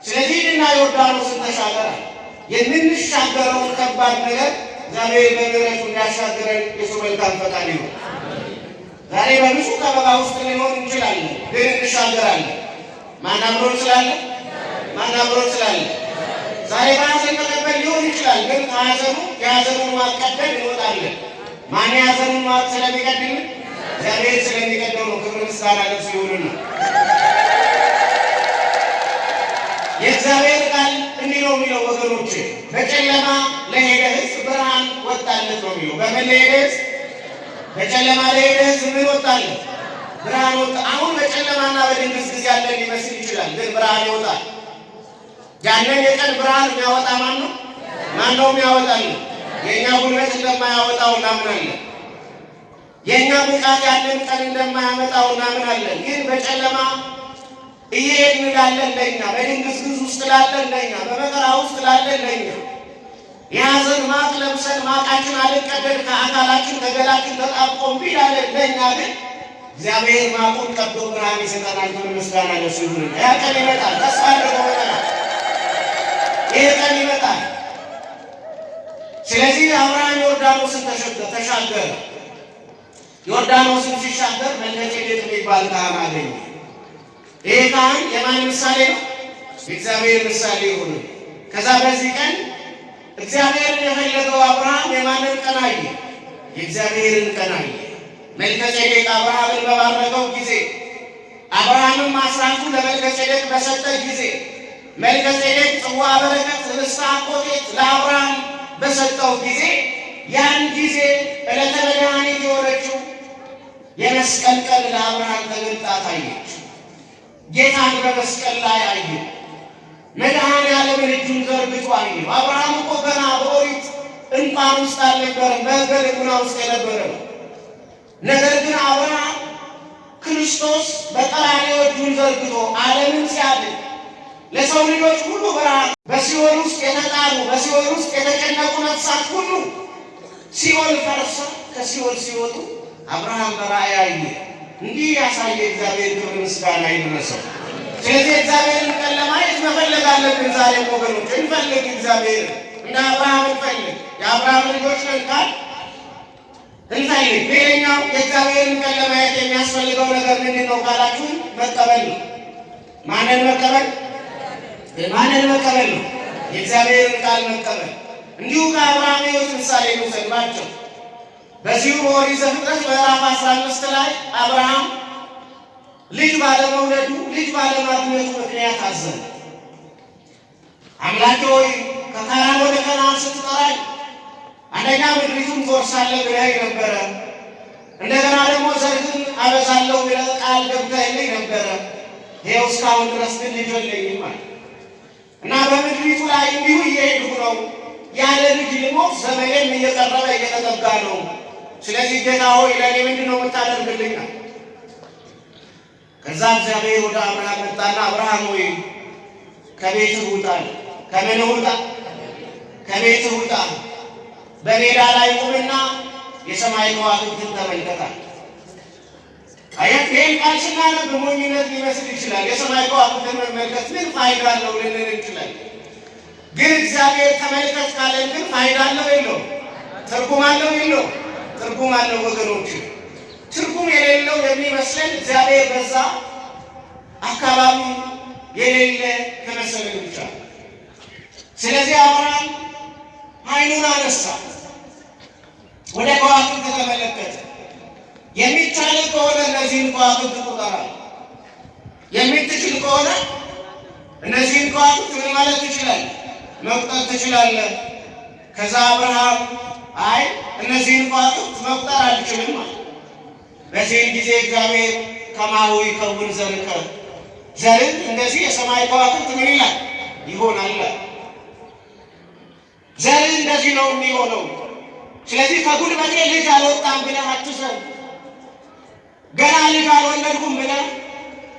ስለዚህ እና ዮርዳኖስን ተሻገር አለ። የምንሻገረውን ከባድ ነገር እግዚአብሔር በምሕረቱ እንዲያሻግረን የሱ መልካም ፈቃድ ይሁን። ዛሬ በብዙ ከበባ ውስጥ ሊሆን እንችላለን፣ ግን እንሻገራለን። ማን አብሮን ስላለ? ማን አብሮን ስላለ? ዛሬ በሐዘን ተቀበል ሊሆን ይችላል፣ ግን የሐዘኑን ማስቀደም እንወጣለን። ማን የሐዘኑን ማቅ ስለሚቀድም? እግዚአብሔር ስለሚቀደው ነው። ክብር ምስጋና ለእሱ ይሁን። የእግዚአብሔር ቃል እንዲህ ነው የሚለው ወገኖቼ፣ በጨለማ ለሄደ ሕዝብ ብርሃን ወጣለት ነው የሚለው። በምን ለሄደ ሕዝብ? በጨለማ ለሄደ ሕዝብ ምን ወጣለት? ብርሃን ወጣ። አሁን በጨለማና በድንግዝግዝ ያለን ሊመስል ይችላል፣ ግን ብርሃን ይወጣል። ያንን የቀን ብርሃን የሚያወጣ ማን ነው? ማን ነው የሚያወጣልን? የእኛ ጉልበት እንደማያወጣው እናምናለን። የእኛ ብቃት ያንን ቀን እንደማያመጣው እናምናለን። ግን በጨለማ እየሄድን ላለን ለኛ፣ በድንግዝግዝ ውስጥ ላለን ለኛ፣ በመከራ ውስጥ ላለን ለኛ፣ የሐዘን ማቅ ለብሰን ማቃችን አልቀደድ ከአካላችን ከገላችን ተጣብቆ እምቢ ላለን ለኛ ግን እግዚአብሔር ማቁን ቀዶ ብርሃን ይሰጠናል። ክብር ምስጋና ለእሱ ይሁን። ያ ቀን ይመጣል። ተስፋ አድርገው ይመጣል። ይህ ቀን ይመጣል። ስለዚህ አብርሃም ዮርዳኖስን ተሻገረ። ዮርዳኖስን ሲሻገር መልከጼዴቅ የሚባል ካህን አገኘ። ይህ ካህን የማን ምሳሌ ነው? የእግዚአብሔር ምሳሌ ይሁን። ከዛ በዚህ ቀን እግዚአብሔርን የፈለገው አብርሃም የማንን ቀን አየ? የእግዚአብሔርን ቀን አየ። መልከጼዴቅ አብርሃምን በባረከው ጊዜ፣ አብርሃምም አስራቱን ለመልከጼዴቅ በሰጠ ጊዜ፣ መልከጼዴቅ ጽዋ በረከት ኅብስተ አኮቴት ለአብርሃም በሰጠው ጊዜ፣ ያን ጊዜ ዕለተ መድኃኒት የሆነችው የመስቀል ቀን ለአብርሃም ተገልጣ ታየች። ጌታን በመስቀል ላይ አየ። መድኃኔዓለምን እጁን ዘርግቶ አየ። አብርሃም እኮ ገና በኦሪት እንኳን ውስጥ አልነበረም፣ በሕገ ልቡና ውስጥ የነበረ ነው። ነገር ግን አብርሃም ክርስቶስ በቀራንዮ እጁን ዘርግቶ ዓለምን ሲያድን ለሰው ልጆች ሁሉ ብርሃን፣ በሲኦል ውስጥ የተጣሉ በሲኦል ውስጥ የተጨነቁ ነፍሳት ሁሉ ሲኦል ፈርሳ ከሲኦል ሲወጡ አብርሃም በራእይ አየ። እንዲህ ያሳየ እግዚአብሔር ክብር ምስጋና ይድረሰው። ስለዚህ እግዚአብሔርን ቀን ለማየት መፈለግ አለብን። ዛሬ ወገኖች እንፈልግ፣ እግዚአብሔር እንደ አብርሃም እንፈልግ። የአብርሃም ልጆች ነን ካል እንፈልግ። ሌላኛው የእግዚአብሔርን ቀን ለማየት የሚያስፈልገው ነገር ምንድን ነው ካላችሁን፣ መቀበል ነው። ማንን መቀበል? ማንን መቀበል ነው? የእግዚአብሔርን ቃል መቀበል። እንዲሁ ከአብርሃም ሕይወት ምሳሌ እንውሰድባቸው። በዚሁ በኦሪት ዘፍጥረት ምዕራፍ 15 ላይ አብርሃም ልጅ ባለመውለዱ ልጅ ባለማግኘቱ ምክንያት አዘነ። አምላኬ ሆይ ከካራን ወደ ከነዓን ስትጠራኝ አንደኛ ምድሪቱን ትወርሳለህ ብለኸኝ ነበረ፣ እንደገና ደግሞ ዘርህን አበዛለሁ ብለህ ቃል ገብተህልኝ ነበረ። ይኸው እስካሁን ድረስ ግን ልጅ የለኝም አለ እና በምድሪቱ ላይ እንዲሁ እየሄድኩ ነው፣ ያለ ልጅ ልሞት፣ ዘመኔም እየቀረበ እየተጠጋ ነው። ስለዚህ ጌታ ሆይ ለእኔ ምንድን ነው የምታደርግልኝ? ከዛ እግዚአብሔር ወደ አብርሃም መጣና አብርሃም ሆይ ከቤትህ ውጣ። ከምን ውጣ? ከቤትህ ውጣ። በሜዳ ላይ ቁምና የሰማይ ከዋክብትን ተመልከታል። አያት ይህን ቃል ስናነብ ሞኝነት ሊመስል ይችላል። የሰማይ ከዋክብትን መመልከት ምን ፋይዳ አለው ልንል እንችላለን። ግን እግዚአብሔር ተመልከት ካለን ግን ፋይዳ አለው የለውም? ትርጉም አለው የለውም? ትርጉም አለው ወገኖች። ትርጉም የሌለው የሚመስለን እግዚአብሔር በዛ አካባቢ የሌለ ከመሰለን ብቻ። ስለዚህ አብርሃም ዓይኑን አነሳ፣ ወደ ከዋክብት ተመለከተ። የሚቻል ከሆነ እነዚህን ከዋክብት ቁጠራል። የምትችል ከሆነ እነዚህን ከዋክብት ምን ማለት ትችላለህ? መቁጠር ትችላለህ። ከዛ አብርሃም አይ እነዚህን ከዋክብት መቁጠር አልችልም አለ። በዚህን ጊዜ እግዚአብሔር ከማሁ ይከውን ዘርከ፣ ዘርን እንደዚህ የሰማይ ከዋክብት ምን ይላል ይሆናል። ዘርን እንደዚህ ነው የሚሆነው። ስለዚህ ከጉልበቴ ልጅ አልወጣም ብለህ አትዘን። ገና ልጅ አልወለድኩም ብለህ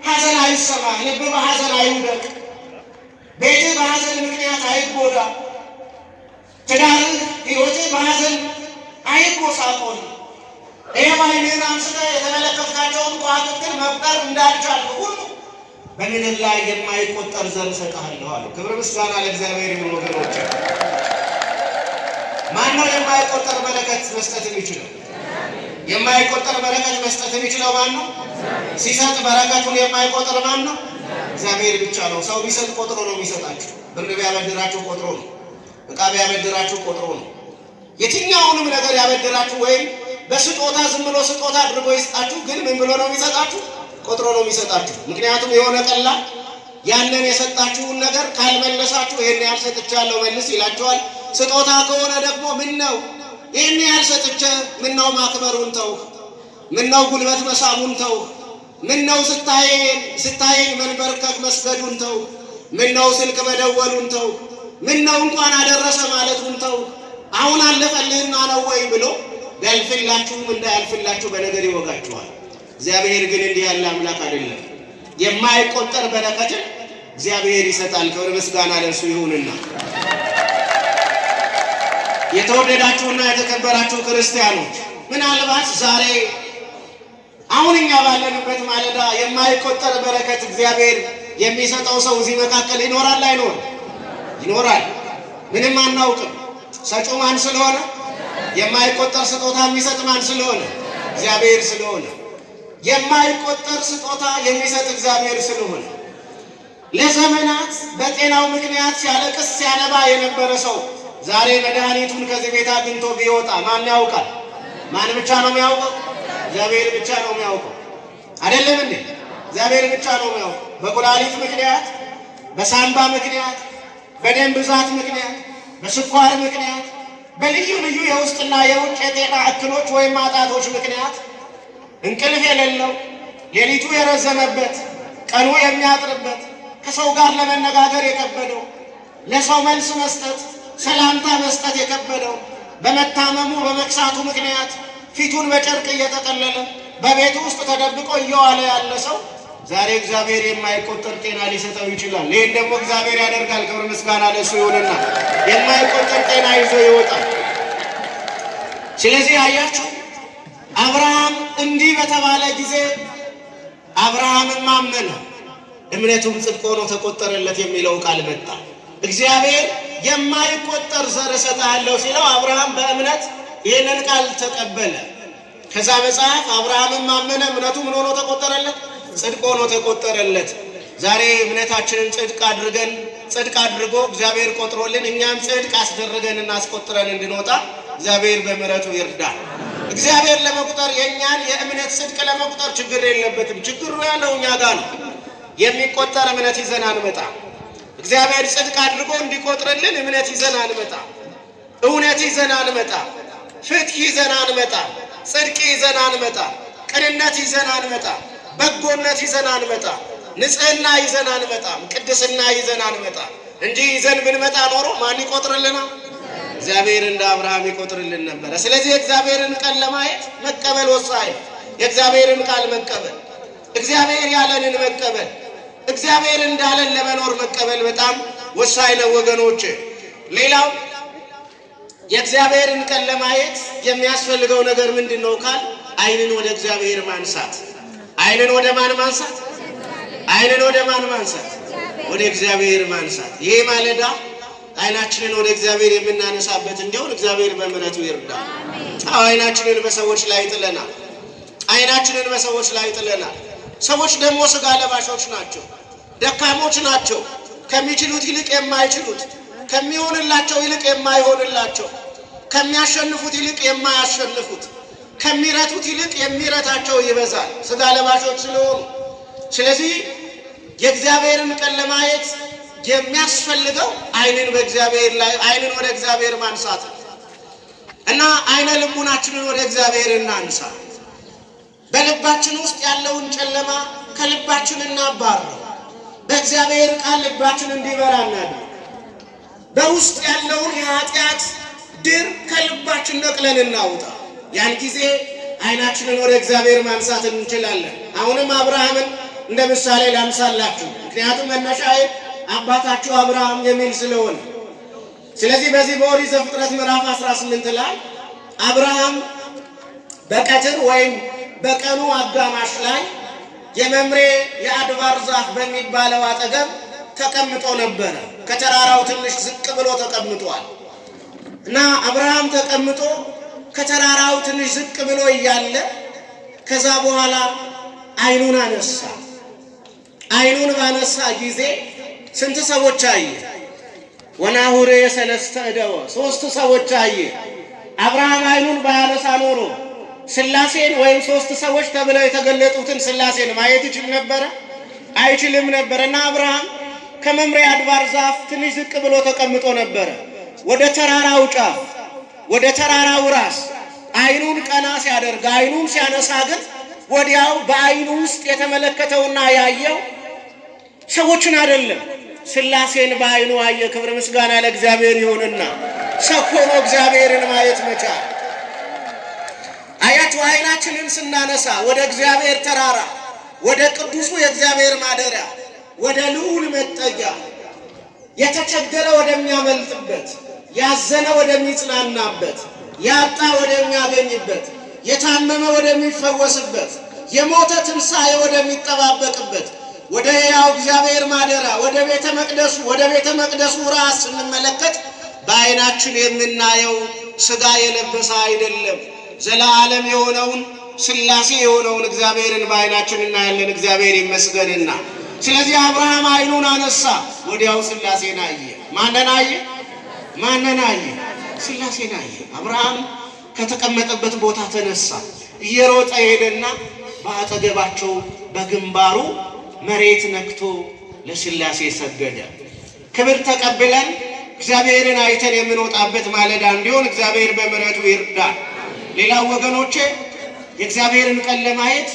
ሐዘን አይሰማህ። ልብ በሐዘን አይውደቅ። ቤትህ በሐዘን ምክንያት አይጎዳ። ትዳርህ፣ ሕይወትህ በሐዘን አይጎሳቆል። ይህም ዓይንህን አንስተህ የተመለከትካቸውን ከዋክብትን መቁጠር እንዳልቻልክ ሁሉ በምድር ላይ የማይቆጠር ዘር እሰጥሃለሁ አለው። ክብር ምስጋና ለእግዚአብሔር ይሁን ወገኖች። ማን ነው የማይቆጠር በረከት መስጠት የሚችለው? የማይቆጠር በረከት መስጠት የሚችለው ማን ነው? ሲሰጥ በረከቱን የማይቆጥር ማን ነው? እግዚአብሔር ብቻ ነው። ሰው ቢሰጥ ቆጥሮ ነው የሚሰጣችሁ። ብር ቢያበድራችሁ ቆጥሮ ነው። ዕቃ ቢያበድራችሁ ቆጥሮ ነው። የትኛውንም ነገር ያበድራችሁ ወይም በስጦታ ዝም ብሎ ስጦታ አድርጎ ይስጣችሁ፣ ግን ምን ብሎ ነው የሚሰጣችሁ? ቆጥሮ ነው የሚሰጣችሁ። ምክንያቱም የሆነ ቀላ ያንን የሰጣችሁን ነገር ካልመለሳችሁ ይሄን ያህል ሰጥቻለሁ መልስ ይላችኋል። ስጦታ ከሆነ ደግሞ ምን ነው ይሄን ያህል ሰጥቼ ምን ነው ማክበሩን ተው፣ ምን ነው ጉልበት መሳሙን ተው፣ ምን ነው ስታየኝ መንበርከክ መስገዱን ተው፣ ምን ነው ስልክ መደወሉን ተው፣ ምን ነው እንኳን አደረሰ ማለቱን ተው። አሁን አለፈልህና ነው ወይ ብሎ ቢያልፍላችሁም እንዳያልፍላችሁ በነገር ይወጋችኋል። እግዚአብሔር ግን እንዲህ ያለ አምላክ አይደለም። የማይቆጠር በረከትን እግዚአብሔር ይሰጣል። ክብር ምስጋና ለእርሱ ይሁንና የተወደዳችሁና የተከበራችሁ ክርስቲያኖች ምናልባት ዛሬ አሁን እኛ ባለንበት ማለዳ የማይቆጠር በረከት እግዚአብሔር የሚሰጠው ሰው እዚህ መካከል ይኖራል አይኖርም? ይኖራል። ምንም አናውቅም። ሰጪው ማን ስለሆነ? የማይቆጠር ስጦታ የሚሰጥ ማን ስለሆነ? እግዚአብሔር ስለሆነ። የማይቆጠር ስጦታ የሚሰጥ እግዚአብሔር ስለሆነ ለዘመናት በጤናው ምክንያት ሲያለቅስ ሲያነባ የነበረ ሰው ዛሬ መድኃኒቱን ከዚህ ቤት አግኝቶ ቢወጣ ማን ያውቃል? ማን ብቻ ነው የሚያውቀው? እግዚአብሔር ብቻ ነው የሚያውቀው። አይደለም እንዴ? እግዚአብሔር ብቻ ነው የሚያውቀው። በኩላሊት ምክንያት፣ በሳምባ ምክንያት፣ በደም ብዛት ምክንያት፣ በስኳር ምክንያት፣ በልዩ ልዩ የውስጥና የውጭ የጤና እክሎች ወይም ማጣቶች ምክንያት እንቅልፍ የሌለው፣ ሌሊቱ የረዘመበት፣ ቀኑ የሚያጥርበት፣ ከሰው ጋር ለመነጋገር የከበደው፣ ለሰው መልስ መስጠት ሰላምታ መስጠት የከበደው፣ በመታመሙ በመክሳቱ ምክንያት ፊቱን በጨርቅ እየተቀለለ በቤቱ ውስጥ ተደብቆ እየዋለ ያለ ሰው ዛሬ እግዚአብሔር የማይቆጠር ጤና ሊሰጠው ይችላል። ይህን ደግሞ እግዚአብሔር ያደርጋል። ክብር ምስጋና ለእሱ ይሁንና የማይቆጠር ጤና ይዞ ይወጣል። ስለዚህ አያችሁ አብርሃም እንዲህ በተባለ ጊዜ አብርሃምም አመነ፣ እምነቱም ጽድቅ ሆኖ ተቆጠረለት የሚለው ቃል መጣ። እግዚአብሔር የማይቆጠር ዘር እሰጥሃለሁ ሲለው አብርሃም በእምነት ይህንን ቃል ተቀበለ። ከዛ መጽሐፍ አብርሃምም አመነ፣ እምነቱ ምን ሆኖ ተቆጠረለት? ጽድቅ ሆኖ ተቆጠረለት። ዛሬ እምነታችንን ጽድቅ አድርጎ እግዚአብሔር ቆጥሮልን እኛም ጽድቅ አስደረገንና አስቆጥረን እንድንወጣ እግዚአብሔር በምሕረቱ ይርዳል። እግዚአብሔር ለመቁጠር የእኛን የእምነት ጽድቅ ለመቁጠር ችግር የለበትም። ችግሩ ያለው እኛ ጋር ነው። የሚቆጠር እምነት ይዘን አንመጣ። እግዚአብሔር ጽድቅ አድርጎ እንዲቆጥርልን እምነት ይዘን አንመጣ። እውነት ይዘን አንመጣ። ፍትህ ይዘን አንመጣ። ጽድቅ ይዘን አንመጣ። ቅንነት ይዘን አንመጣ። በጎነት ይዘን አንመጣ። ንጽህና ይዘን አንመጣም። ቅድስና ይዘን አንመጣ እንጂ ይዘን ብንመጣ ኖሮ ማን ይቆጥርልናል? እግዚአብሔር እንደ አብርሃም ይቆጥርልን ነበረ። ስለዚህ የእግዚአብሔርን ቃል ለማየት መቀበል ወሳኝ። የእግዚአብሔርን ቃል መቀበል፣ እግዚአብሔር ያለንን መቀበል፣ እግዚአብሔር እንዳለን ለመኖር መቀበል በጣም ወሳኝ ነው ወገኖች። ሌላው የእግዚአብሔርን ቃል ለማየት የሚያስፈልገው ነገር ምንድነው ካል ዓይንን ወደ እግዚአብሔር ማንሳት። ዓይንን ወደ ማን ማንሳት? ዓይንን ወደ ማን ማንሳት? ወደ እግዚአብሔር ማንሳት። ይሄ ማለዳ ዓይናችንን ወደ እግዚአብሔር የምናነሳበት እንዲሆን እግዚአብሔር በምሕረቱ ይርዳል። ዓይናችንን በሰዎች ላይ ጥለናል። ዓይናችንን በሰዎች ላይ ጥለናል። ሰዎች ደግሞ ሥጋ ለባሾች ናቸው፣ ደካሞች ናቸው፣ ከሚችሉት ይልቅ የማይችሉት ከሚሆንላቸው ይልቅ የማይሆንላቸው፣ ከሚያሸንፉት ይልቅ የማያሸንፉት፣ ከሚረቱት ይልቅ የሚረታቸው ይበዛል ሥጋ ለባሾች ስለሆኑ። ስለዚህ የእግዚአብሔርን ቀን ለማየት የሚያስፈልገው ዓይንን በእግዚአብሔር ላይ ዓይንን ወደ እግዚአብሔር ማንሳት እና ዓይነ ልቡናችንን ወደ እግዚአብሔር እናንሳ። በልባችን ውስጥ ያለውን ጨለማ ከልባችን እናባረው። በእግዚአብሔር ቃል ልባችን እንዲበራ እናድርግ። በውስጥ ያለውን የኃጢአት ድር ከልባችን ነቅለን እናውጣ። ያን ጊዜ ዓይናችንን ወደ እግዚአብሔር ማንሳት እንችላለን። አሁንም አብርሃምን እንደ ምሳሌ ላንሳላችሁ፣ ምክንያቱም መነሻዬ አባታችሁ አብርሃም የሚል ስለሆነ። ስለዚህ በዚህ በኦሪት ዘፍጥረት ምዕራፍ 18 ላይ አብርሃም በቀትር ወይም በቀኑ አጋማሽ ላይ የመምሬ የአድባር ዛፍ በሚባለው አጠገብ ተቀምጦ ነበረ። ከተራራው ትንሽ ዝቅ ብሎ ተቀምጧል እና አብርሃም ተቀምጦ ከተራራው ትንሽ ዝቅ ብሎ እያለ ከዛ በኋላ ዓይኑን አነሳ። ዓይኑን ባነሳ ጊዜ ስንት ሰዎች አየ? ወናሁሬ ሰለስተ እደወ፣ 3 ሰዎች አየ። አብርሃም ዓይኑን ባያነሳ ኖሮ ሥላሴን ወይም 3 ሰዎች ተብለው የተገለጡትን ሥላሴን ማየት ይችል ነበረ? አይችልም ነበር። እና አብርሃም ከመምሬ አድባር ዛፍ ትንሽ ዝቅ ብሎ ተቀምጦ ነበረ። ወደ ተራራው ጫፍ ወደ ተራራው ራስ ዓይኑን ቀና ሲያደርግ ዓይኑን ሲያነሳ ግን ወዲያው በዓይኑ ውስጥ የተመለከተውና ያየው ሰዎችን አይደለም፣ ሥላሴን በዓይኑ አየ። ክብር ምስጋና ለእግዚአብሔር ይሁንና ሰው ሆኖ እግዚአብሔርን ማየት መቻል። አያችሁ፣ ዓይናችንን ስናነሳ ወደ እግዚአብሔር ተራራ፣ ወደ ቅዱሱ የእግዚአብሔር ማደሪያ፣ ወደ ልዑል መጠጊያ፣ የተቸገረ ወደሚያመልጥበት፣ ያዘነ ወደሚጽናናበት፣ ያጣ ወደሚያገኝበት፣ የታመመ ወደሚፈወስበት፣ የሞተ ትንሣኤ ወደሚጠባበቅበት ወደ ሕያው እግዚአብሔር ማደሪያ ወደ ቤተ መቅደሱ ራስ ስንመለከት በዓይናችን የምናየው ሥጋ የለበሰ አይደለም፣ ዘላለም የሆነውን ሥላሴ የሆነውን እግዚአብሔርን በዓይናችን እናያለን። እግዚአብሔር ይመስገንና ስለዚህ አብርሃም ዓይኑን አነሳ፣ ወዲያው ሥላሴን አየ። ማንን አየ? ማንን አየ? ሥላሴን አየ። አብርሃም ከተቀመጠበት ቦታ ተነሳ፣ እየሮጠ ሄደና በአጠገባቸው በግንባሩ መሬት ነክቶ ለሥላሴ ሰገደ። ክብር ተቀብለን እግዚአብሔርን አይተን የምንወጣበት ማለዳ እንዲሆን እግዚአብሔር በምሕረቱ ይርዳል። ሌላው ወገኖቼ የእግዚአብሔርን ቀን ለማየት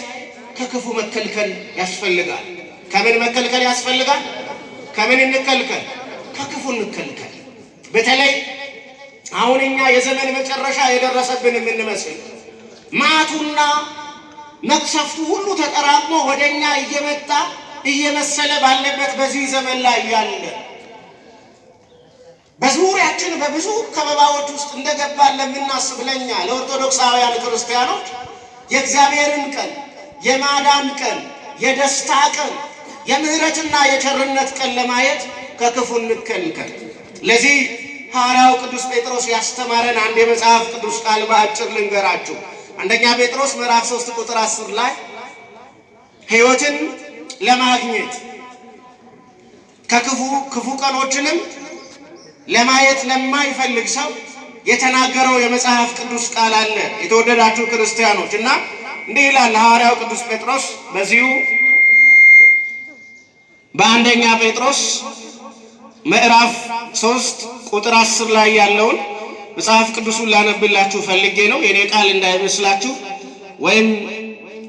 ከክፉ መከልከል ያስፈልጋል። ከምን መከልከል ያስፈልጋል? ከምን እንከልከል? ከክፉ እንከልከል። በተለይ አሁን እኛ የዘመን መጨረሻ የደረሰብን የምንመስል ማቱና መቅሰፍቱ ሁሉ ተጠራቅሞ ወደኛ እየመጣ እየመሰለ ባለበት በዚህ ዘመን ላይ ያለ በዙሪያችን በብዙ ከበባዎች ውስጥ እንደገባን ለምናስብ ለኛ ለኦርቶዶክሳውያን ክርስቲያኖች የእግዚአብሔርን ቀን፣ የማዳን ቀን፣ የደስታ ቀን፣ የምህረትና የቸርነት ቀን ለማየት ከክፉ እንከልከል። ለዚህ ሐዋርያው ቅዱስ ጴጥሮስ ያስተማረን አንድ የመጽሐፍ ቅዱስ ቃል በአጭር ልንገራችሁ። አንደኛ ጴጥሮስ ምዕራፍ 3 ቁጥር 10 ላይ ሕይወትን ለማግኘት ክፉ ቀኖችንም ለማየት ለማይፈልግ ሰው የተናገረው የመጽሐፍ ቅዱስ ቃል አለ። የተወደዳችሁ ክርስቲያኖች እና እንዲህ ይላል ሐዋርያው ቅዱስ ጴጥሮስ በዚሁ በአንደኛ ጴጥሮስ ምዕራፍ 3 ቁጥር 10 ላይ ያለውን መጽሐፍ ቅዱሱን ላነብላችሁ ፈልጌ ነው። የኔ ቃል እንዳይመስላችሁ ወይም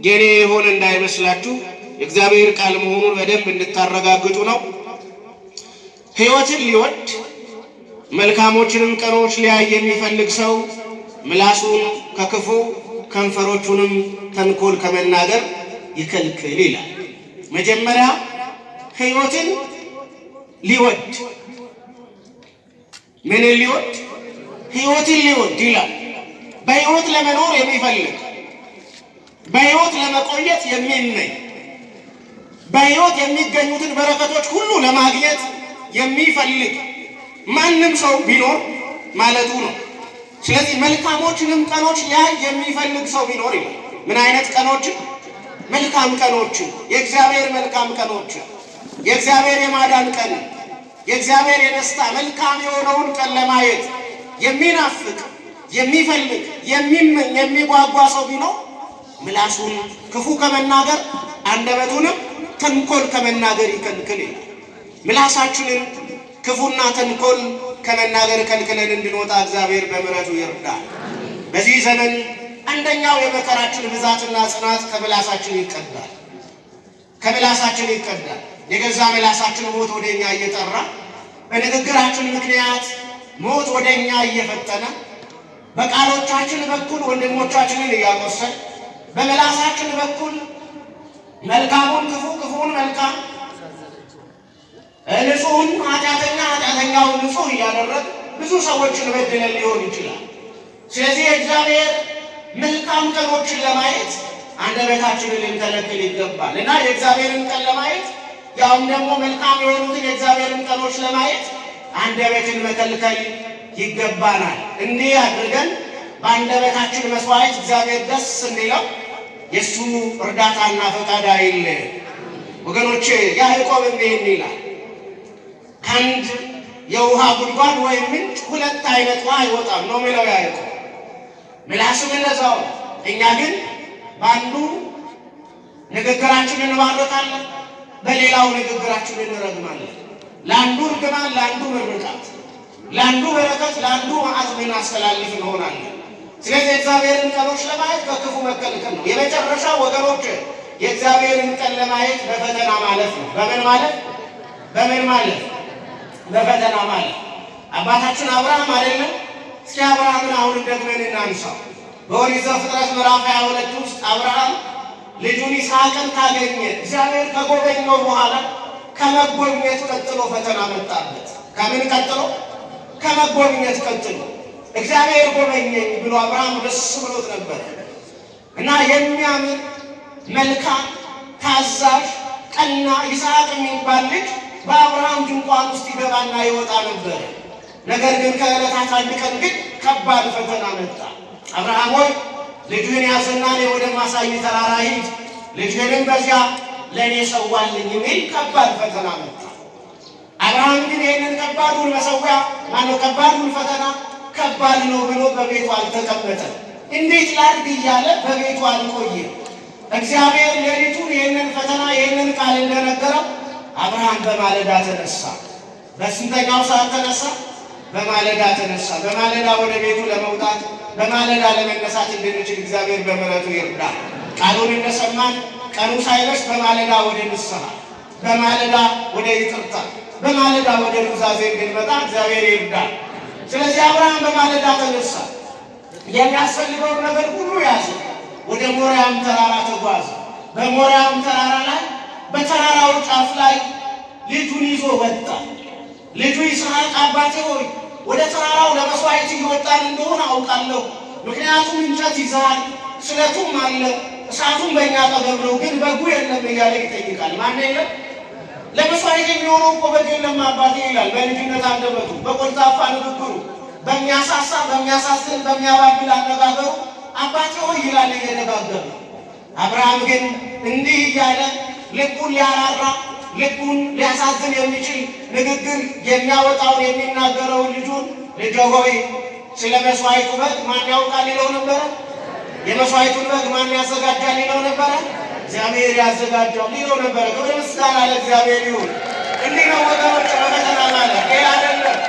የኔ የሆነ እንዳይመስላችሁ የእግዚአብሔር ቃል መሆኑን በደንብ እንድታረጋግጡ ነው። ሕይወትን ሊወድ መልካሞችንም ቀኖች ሊያይ የሚፈልግ ሰው ምላሱን ከክፉ ከንፈሮቹንም ተንኮል ከመናገር ይከልክል ይላል። መጀመሪያ ሕይወትን ሊወድ ምን ሊወድ? ሕይወትን ሊወድ ይላል። በሕይወት ለመኖር የሚፈልግ፣ በሕይወት ለመቆየት የሚመኝ፣ በሕይወት የሚገኙትን በረከቶች ሁሉ ለማግኘት የሚፈልግ ማንም ሰው ቢኖር ማለቱ ነው። ስለዚህ መልካሞችንም ቀኖች ሊያይ የሚፈልግ ሰው ቢኖር ይላል። ምን አይነት ቀኖችን? መልካም ቀኖችን፣ የእግዚአብሔር መልካም ቀኖችን፣ የእግዚአብሔር የማዳን ቀን፣ የእግዚአብሔር የደስታ መልካም የሆነውን ቀን ለማየት የሚናፍቅ የሚፈልግ የሚመኝ የሚጓጓ ሰው ቢኖር ምላሱን ክፉ ከመናገር አንደበቱንም ተንኮል ከመናገር ይከልክል። ምላሳችንን ክፉና ተንኮል ከመናገር ከልክለን እንድንወጣ እግዚአብሔር በምሕረቱ ይርዳል። በዚህ ዘመን አንደኛው የመከራችን ብዛትና ጽናት ከምላሳችን ይቀዳል። ከምላሳችን ይቀዳል። የገዛ ምላሳችን ሞት ወደኛ እየጠራ በንግግራችን ምክንያት ሞት ወደኛ እየፈጠነ በቃሎቻችን በኩል ወንድሞቻችንን እያቆሰል በምላሳችን በኩል መልካሙን ክፉ ክፉን መልካም ንጹሕን ኃጢአተኛ ኃጢአተኛውን ንጹሕ እያደረግ ብዙ ሰዎችን በድለን ሊሆን ይችላል። ስለዚህ እግዚአብሔር መልካም ቀኖችን ለማየት አንደበታችንን ልንከለክል ይገባል እና የእግዚአብሔርን ቀን ለማየት ያውም ደግሞ መልካም የሆኑትን የእግዚአብሔርን ቀኖች ለማየት አንደበትን መከልከል ይገባናል። እንዲህ አድርገን በአንደበታችን መስዋዕት እግዚአብሔር ደስ እንዲለው የእሱ እርዳታና ፈቃድ አይለየን። ወገኖቼ ያዕቆብ እንዲህ ይላል፣ ከአንድ የውሃ ጉድጓድ ወይም ምንጭ ሁለት አይነት ውሃ አይወጣም ነው የሚለው ያዕቆብ። ምላስም እንደዛው። እኛ ግን በአንዱ ንግግራችን እንባርካለን፣ በሌላው ንግግራችን እንረግማለን። ለአንዱ እርግማን፣ ለአንዱ ምርቃት፣ ለአንዱ በረከት፣ ለአንዱ መዓት ምናስተላልፍ እንሆናለን። ስለዚህ የእግዚአብሔርን ቀኖች ለማየት ከክፉ መከልከል ነው። የመጨረሻው ወገኖች የእግዚአብሔርን ቀን ለማየት በፈተና ማለፍ ነው። በምን ማለፍ? በምን ማለፍ? በፈተና ማለፍ። አባታችን አብርሃም አይደለም? እስኪ አብርሃምን አሁን ደግመን እናንሳው። በኦሪት ዘፍጥረት ምዕራፍ 22 ውስጥ አብርሃም ልጁን ይስሐቅን ካገኘ እግዚአብሔር ከጎበኘው በኋላ ከመጎብኘት ቀጥሎ ፈተና መጣበት። ከምን ቀጥሎ? ከመጎብኘት ቀጥሎ እግዚአብሔር ጎበኘኝ ብሎ አብርሃም ደስ ብሎት ነበር እና የሚያምን መልካም ታዛዥ ቀና ይስሐቅ የሚባል ልጅ በአብርሃም ድንኳን ውስጥ ይገባና ይወጣ ነበር። ነገር ግን ከዕለታት አንድ ቀን ግን ከባድ ፈተና መጣ። አብርሃም ሆይ ልጅህን ያዝና እኔ ወደ ማሳይ ተራራ ሂድ፣ ልጅህንም በዚያ ለእኔ ሰዋልኝ የሚል ከባድ ፈተና መጣ። አብርሃም ግን ይህንን ከባዱን መሰዊያ ከባዱን ፈተና ከባድ ነው ብሎ በቤቱ አልተቀመጠም። እንዴት ላድርግ እያለ በቤቱ አልቆየም። እግዚአብሔር ሌሊቱን ይህንን ፈተና ይህንን ቃል እንደነገረው አብርሃም በማለዳ ተነሳ። በስንተኛው ሰዓት ተነሳ? በማለዳ ተነሳ። በማለዳ ወደ ቤቱ ለመውጣት በማለዳ ለመነሳት እንድንችል እግዚአብሔር በምሕረቱ ይርዳል። ቃሉን እንደሰማን ቀኑ ሳይመሽ በማለዳ ወደ ንስሐ፣ በማለዳ ወደ ይቅርታ፣ በማለዳ ወደ ኑዛዜ እንድንመጣ እግዚአብሔር ይርዳል። ስለዚህ አብርሃም በማለዳ ተነሳ። የሚያስፈልገውን ነገር ሁሉ ያዘ። ወደ ሞሪያም ተራራ ተጓዘ። በሞሪያም ተራራ ላይ በተራራው ጫፍ ላይ ልጁን ይዞ ወጣ። ልጁ ይስሐቅ አባቴ ሆይ ወደ ተራራው ለመስዋዕት እየወጣን እንደሆነ አውቃለሁ፣ ምክንያቱም እንጨት ይዘሃል፣ ስለቱም አለ፣ እሳቱም በእኛ አጠገብ ነው፣ ግን በጉ የለም እያለ ይጠይቃል። ማን የለም? ለመስዋዕት የሚሆነው እኮ በግ የለም አባቴ ይላል በልጅነት አንደበቱ፣ በቆልጣፋ ንግግሩ፣ በሚያሳሳ በሚያሳዝን በሚያባብል አነጋገሩ አባቴ ሆይ ይላል እየነጋገሩ። አብርሃም ግን እንዲህ እያለ ልቡን ሊያራራ ልቡን ሊያሳዝን የሚችል ንግግር የሚያወጣውን የሚናገረውን ልጁን ልጄ ሆይ ስለ መስዋዕቱ በግ ማን ያውቃል ይለው ነበረ። የመስዋዕቱን በግ ማን ያዘጋጃል ይለው ነበረ። እግዚአብሔር ያዘጋጀው ይለው ነበረ። ክብር ምስጋና ለእግዚአብሔር ይሁን። እንዲህ ነው ወገኖች በፈተና ማለት ሌላ አይደለም።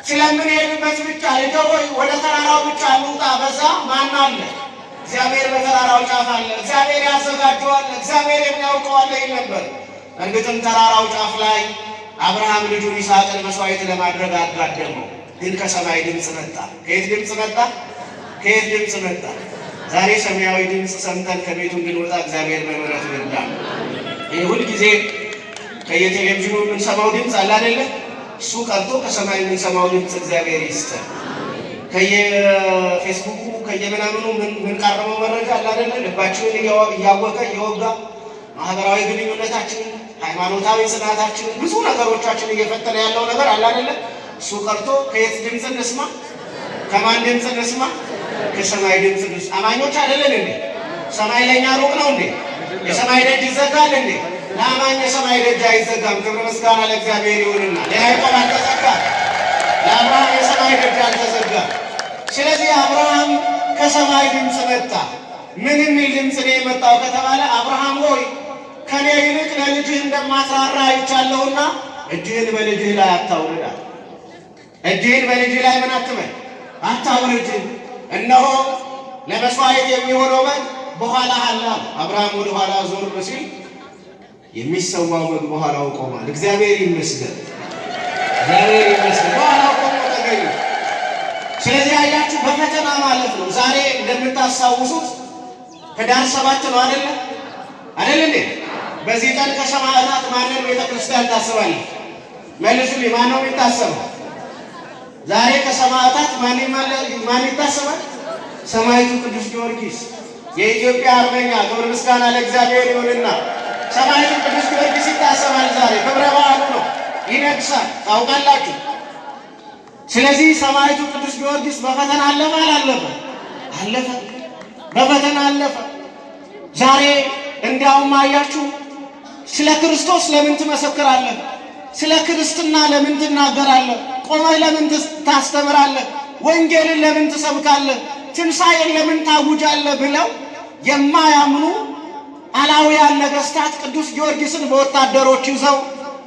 ስለምንሄድበት ብቻ ልጄ ሆይ ወደ ተራራው ብቻ እንውጣ፣ በዛ ማን አለ? እግዚአብሔር በተራራው ጫፍ አለ። እግዚአብሔር ያዘጋጀዋል። እግዚአብሔር የሚያውቀዋል ይል ነበር። እርግጥም ተራራው ጫፍ ላይ አብርሃም ልጁን ይስሐቅን መስዋዕት ለማድረግ አጋደመው። ግን ከሰማይ ድምፅ መጣ። ከየት ድምፅ መጣ? ከየት ድምፅ መጣ? ዛሬ ሰማያዊ ድምፅ ሰምተን ከቤቱ እንድንወጣ እግዚአብሔር በምሕረቱ ይርዳል። ይህ ሁልጊዜ ከየቴሌቪዥኑ የምንሰማው ድምፅ አለ አይደለ? እሱ ቀርቶ ከሰማይ የምንሰማው ድምፅ እግዚአብሔር ይስጠን። ከየፌስቡኩ ከየምናምኑ የምንቃረበው መረጃ አለ አይደለ? ልባችንን እያወቀ እየወጋ ማህበራዊ ግንኙነታችንን፣ ሃይማኖታዊ ጽናታችንን፣ ብዙ ነገሮቻችን እየፈተነ ያለው ነገር አለ አይደለ? እሱ ቀርቶ ከየት ድምፅ እንስማ? ከማን ድምፅ እንስማ? ከሰማይ ድምፅ እንስማ። አማኞች አይደለን እንዴ? ሰማይ ለኛ ሩቅ ነው እንዴ? የሰማይ ደጅ ይዘጋል እንዴ? ለአማኝ የሰማይ ደጅ አይዘጋም። ክብር ምስጋና ለእግዚአብሔር ይሁንና ለያዕቆብ አልተዘጋም፣ ለአብርሃም የሰማይ ደጅ አልተዘጋም። ስለዚህ አብርሃም ከሰማይ ድምፅ መጣ። ምን የሚል ድምፅ ነው የመጣው ከተባለ አብርሃም ሆይ ከኔ ይልቅ ለልጅህ እንደማትራራ አይቻለሁና እጅህን በልጅህ ላይ አታውርድ። እጅህን በልጅህ ላይ ምን አትበል? አታውርድ። እነሆ ለመስዋዕት የሚሆነው በግ በኋላ አለ። አብርሃም ወደ ኋላ ዞር ሲል የሚሰዋው በግ በኋላው ቆሟል። እግዚአብሔር ይመስገን፣ እግዚአብሔር ይመስገን። በኋላው ቆሞ ተገኘ። ስለዚህ አያችሁ በፈተና ማለት ነው። ዛሬ እንደምታስታውሱት ህዳር 7 ነው አይደለ? አይደል እንዴ? በዚህ ቀን ከሰማዕታት ማንን ቤተክርስቲያን ታስባለች? መልሱልኝ። ማን ነው የሚታሰበው? ዛሬ ከሰማዕታት ማን ይታሰባል? ሰማዕቱ ቅዱስ ጊዮርጊስ የኢትዮጵያ አርበኛ። ክብር ምስጋና ለእግዚአብሔር ይሁንና ሰማዕቱ ቅዱስ ጊዮርጊስ ይታሰባል። ዛሬ ክብረ በዓሉ ነው፣ ይነግሳል። ታውቃላችሁ። ስለዚህ ሰማዕቱ ቅዱስ ጊዮርጊስ በፈተና አለፈ አላለፈ? አለፈ፣ በፈተና አለፈ። ዛሬ እንዲያውም አያችሁ ስለ ክርስቶስ ለምን ትመሰክራለህ? ስለ ክርስትና ለምን ትናገራለህ? ቆመህ ለምን ታስተምራለህ? ወንጌልን ለምን ትሰብካለህ? ትንሣኤን ለምን ታውጃለህ? ብለው የማያምኑ አላውያን ነገሥታት ቅዱስ ጊዮርጊስን በወታደሮች ይዘው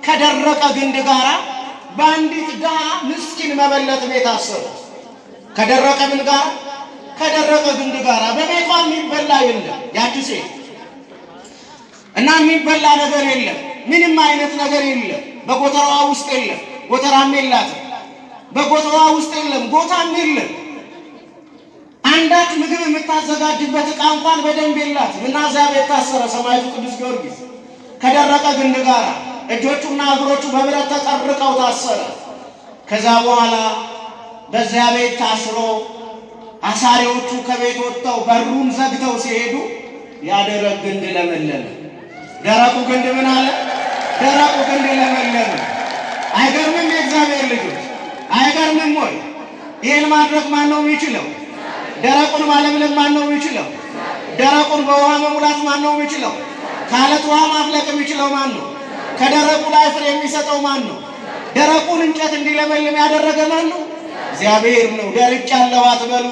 ከደረቀ ግንድ ጋር በአንዲት ድሃ ምስኪን መበለት ቤት አሰሩ። ከደረቀ ምን ጋር? ከደረቀ ግንድ ጋር። በቤቷ የሚበላ የለም ያቺ ሴት እና የሚበላ ነገር የለም፣ ምንም አይነት ነገር የለም። በጎተራዋ ውስጥ የለም፣ ጎተራም የላትም። በጎተራዋ ውስጥ የለም፣ ጎታም የለም። አንዳች ምግብ የምታዘጋጅበት ዕቃ እንኳን በደንብ የላትም። እና እዚያ ቤት ታሰረ ሰማዕቱ ቅዱስ ጊዮርጊስ ከደረቀ ግንድ ጋር። እጆቹና እግሮቹ በብረት ተጠርቀው ታሰረ። ከዛ በኋላ በዚያ ቤት ታስሮ አሳሪዎቹ ከቤት ወጥተው በሩን ዘግተው ሲሄዱ ያደረቅ ግንድ ለመለመ። ደረቁ ግንድ ምን አለ? ደረቁ ግንድ ለመለመ። አይገርምም? የእግዚአብሔር ልጆች አይገርምም ወይ? ይህን ማድረግ ማን ነው የሚችለው? ደረቁን ማለምለም ማን ነው የሚችለው? ደረቁን በውሃ መሙላት ማን ነው የሚችለው? ከአለት ውሃ ማፍለቅ የሚችለው ማን ነው? ከደረቁ ላይ ፍሬ የሚሰጠው ማን ነው? ደረቁን እንጨት እንዲለመልም ያደረገ ማን ነው? እግዚአብሔር ነው። ደርቄአለሁ አትበሉ፣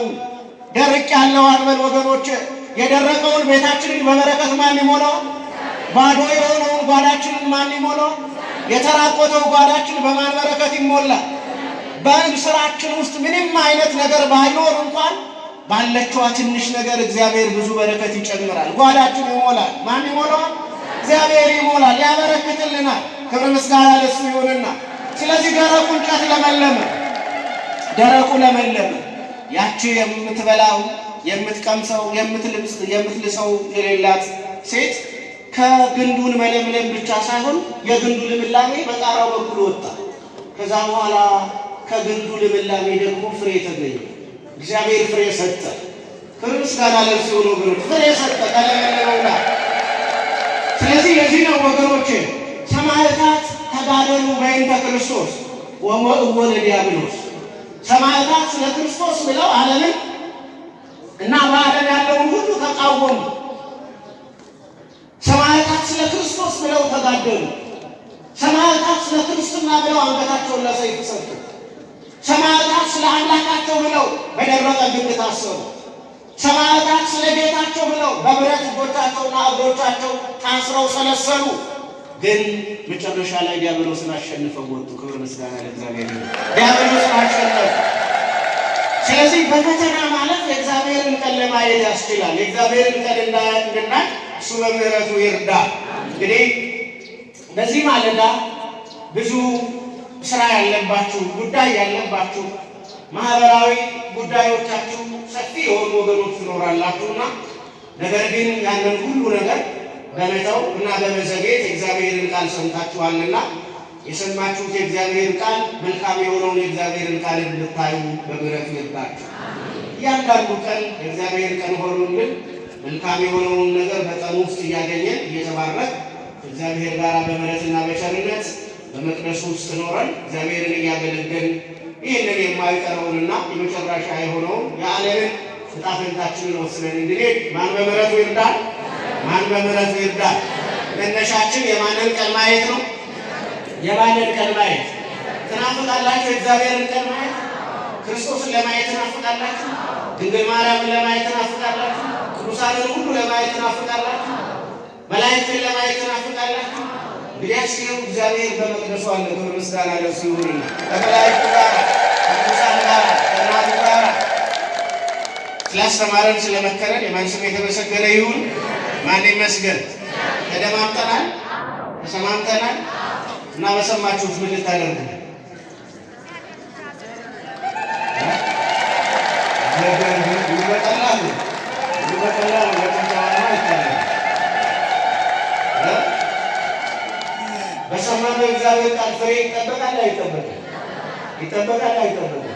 ደርቄአለሁ አትበሉ ወገኖች። የደረቀውን ቤታችንን በበረከት ማን ይሞላው? ባዶ የሆነውን ጓዳችንን ማን ይሞላው? የተራቆተው ጓዳችን በማን በረከት ይሞላል? በስራችን ውስጥ ምንም አይነት ነገር ባይኖር እንኳን ባለችዋ ትንሽ ነገር እግዚአብሔር ብዙ በረከት ይጨምራል። ጓዳችን ይሞላል። ማን ይሞላዋል? እግዚአብሔር ይሞላል፣ ያበረክትልናል። ክብር ምስጋና ለእሱ ይሁንና ስለዚህ ደረቁ እንጨት ለመለመ፣ ደረቁ ለመለመ። ያቺ የምትበላው የምትቀምሰው የምትልሰው የሌላት ሴት ከግንዱን መለምለም ብቻ ሳይሆን የግንዱ ልምላሜ በጣራው በኩል ወጣ። ከዛ በኋላ ከግንዱ ልምላሜ ደግሞ ፍሬ ተገኘ። እግዚአብሔር ፍሬ ሰጠ። ክብር ምስጋና ለእርሱ ይሁን ወገኖች። ፍሬ ሰጠ ከለመለመው ጋር። ስለዚህ ለዚህ ነው ወገኖቼ ሰማዕታት ተጋደሉ በእንተ ክርስቶስ ወእወ ለዲያብሎስ። ሰማዕታት ስለ ክርስቶስ ብለው ዓለምን እና በዓለም ያለውን ሁሉ ተቃወሙ። ሰማዕታት ስለ ክርስቶስ ብለው ተጋደሉ። ሰማዕታት ስለ ክርስትና ብለው አንገታቸውን ለሰይፍ ሰጡ። ሰማዕታት ስለ አምላካቸው ብለው በደረቀ ግንድ ታሰሩ። ሰማዕታት ስለ ጌታቸው ብለው በብረት እጆቻቸውና እግሮቻቸው ታስረው ሰለሰሉ። ግን መጨረሻ ላይ ዲያብሎስን አሸንፈው ወጡ። ክብር ምስጋና ለእግዚአብሔር ይሁን። ዲያብሎስን አሸነፉ። ስለዚህ በፈተና ማለት የእግዚአብሔርን ቀን ለማየት ያስችላል። የእግዚአብሔርን ቀን እንድናይ እሱ በምሕረቱ ይርዳ። እንግዲህ በዚህ ማለዳ ብዙ ስራ ያለባችሁ ጉዳይ ያለባችሁ ማህበራዊ ጉዳዮቻችሁ ሰፊ የሆኑ ወገኖች ትኖራላችሁና ነገር ግን ያንን ሁሉ ነገር በመተው እና በመዘግየት የእግዚአብሔርን ቃል ሰምታችኋልና የሰማችሁት የእግዚአብሔር ቃል መልካም የሆነውን የእግዚአብሔርን ቃል እንድታዩ በምሕረቱ ይርዳችሁ። እያንዳንዱ ቀን የእግዚአብሔር ቀን ሆኖልን መልካም የሆነውን ነገር በቀኑ ውስጥ እያገኘን እየተባረክ እግዚአብሔር ጋር በምሕረትና በቸርነት በመቅደሱ ውስጥ ኖረን እግዚአብሔርን እያገለገልን ይህንን የማይቀረውንና የመጨረሻ የሆነውን የዓለምን ዕጣ ፈንታችንን ወስነን እንድንሄድ ማን በምሕረቱ ይርዳል? ማን በምሕረቱ ይርዳል? መነሻችን የማንን ቀን ማየት ነው? የማንን ቀን ማየት? ትናፍቃላችሁ? የእግዚአብሔርን ቀን ማየት? ክርስቶስን ለማየት ትናፍቃላችሁ? ድንግል ማርያምን ለማየት ትናፍቃላችሁ? ቅዱሳንን ሁሉ ለማየት ትናፍቃላችሁ? መላእክትን ለማየት ትናፍቃላችሁ? እንግዲያስ ይኸው እግዚአብሔር በመቅደሱ አለ። ክብር ምስጋና ለእርሱ ይሁንና ከመላእክቱ ጋር ከቅዱሳን ጋር ከእናቱ ጋር ስላስተማረን ስለመከረን የማን ስም የተመሰገነ ይሁን። ማን ይመስገን። ተደማምጠናል፣ ተሰማምተናል እና በሰማችሁት ምን ልታደርጉ ይበቀላሉ ይበቀላሉ በጥንታዋና ይታያል። በሰማነው እግዚአብሔር ቃል ፍሬ ይጠበቃል አይጠበቅም? ይጠበቃል አይጠበቅም?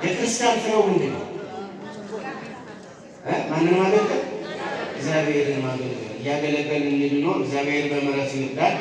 የክርስቲያን ፍሬው ምንድን ነው? ማንን ማገልገል? እግዚአብሔርን ማገልገል። እያገለገልን እንድንኖር እግዚአብሔር በምሕረቱ ይርዳል።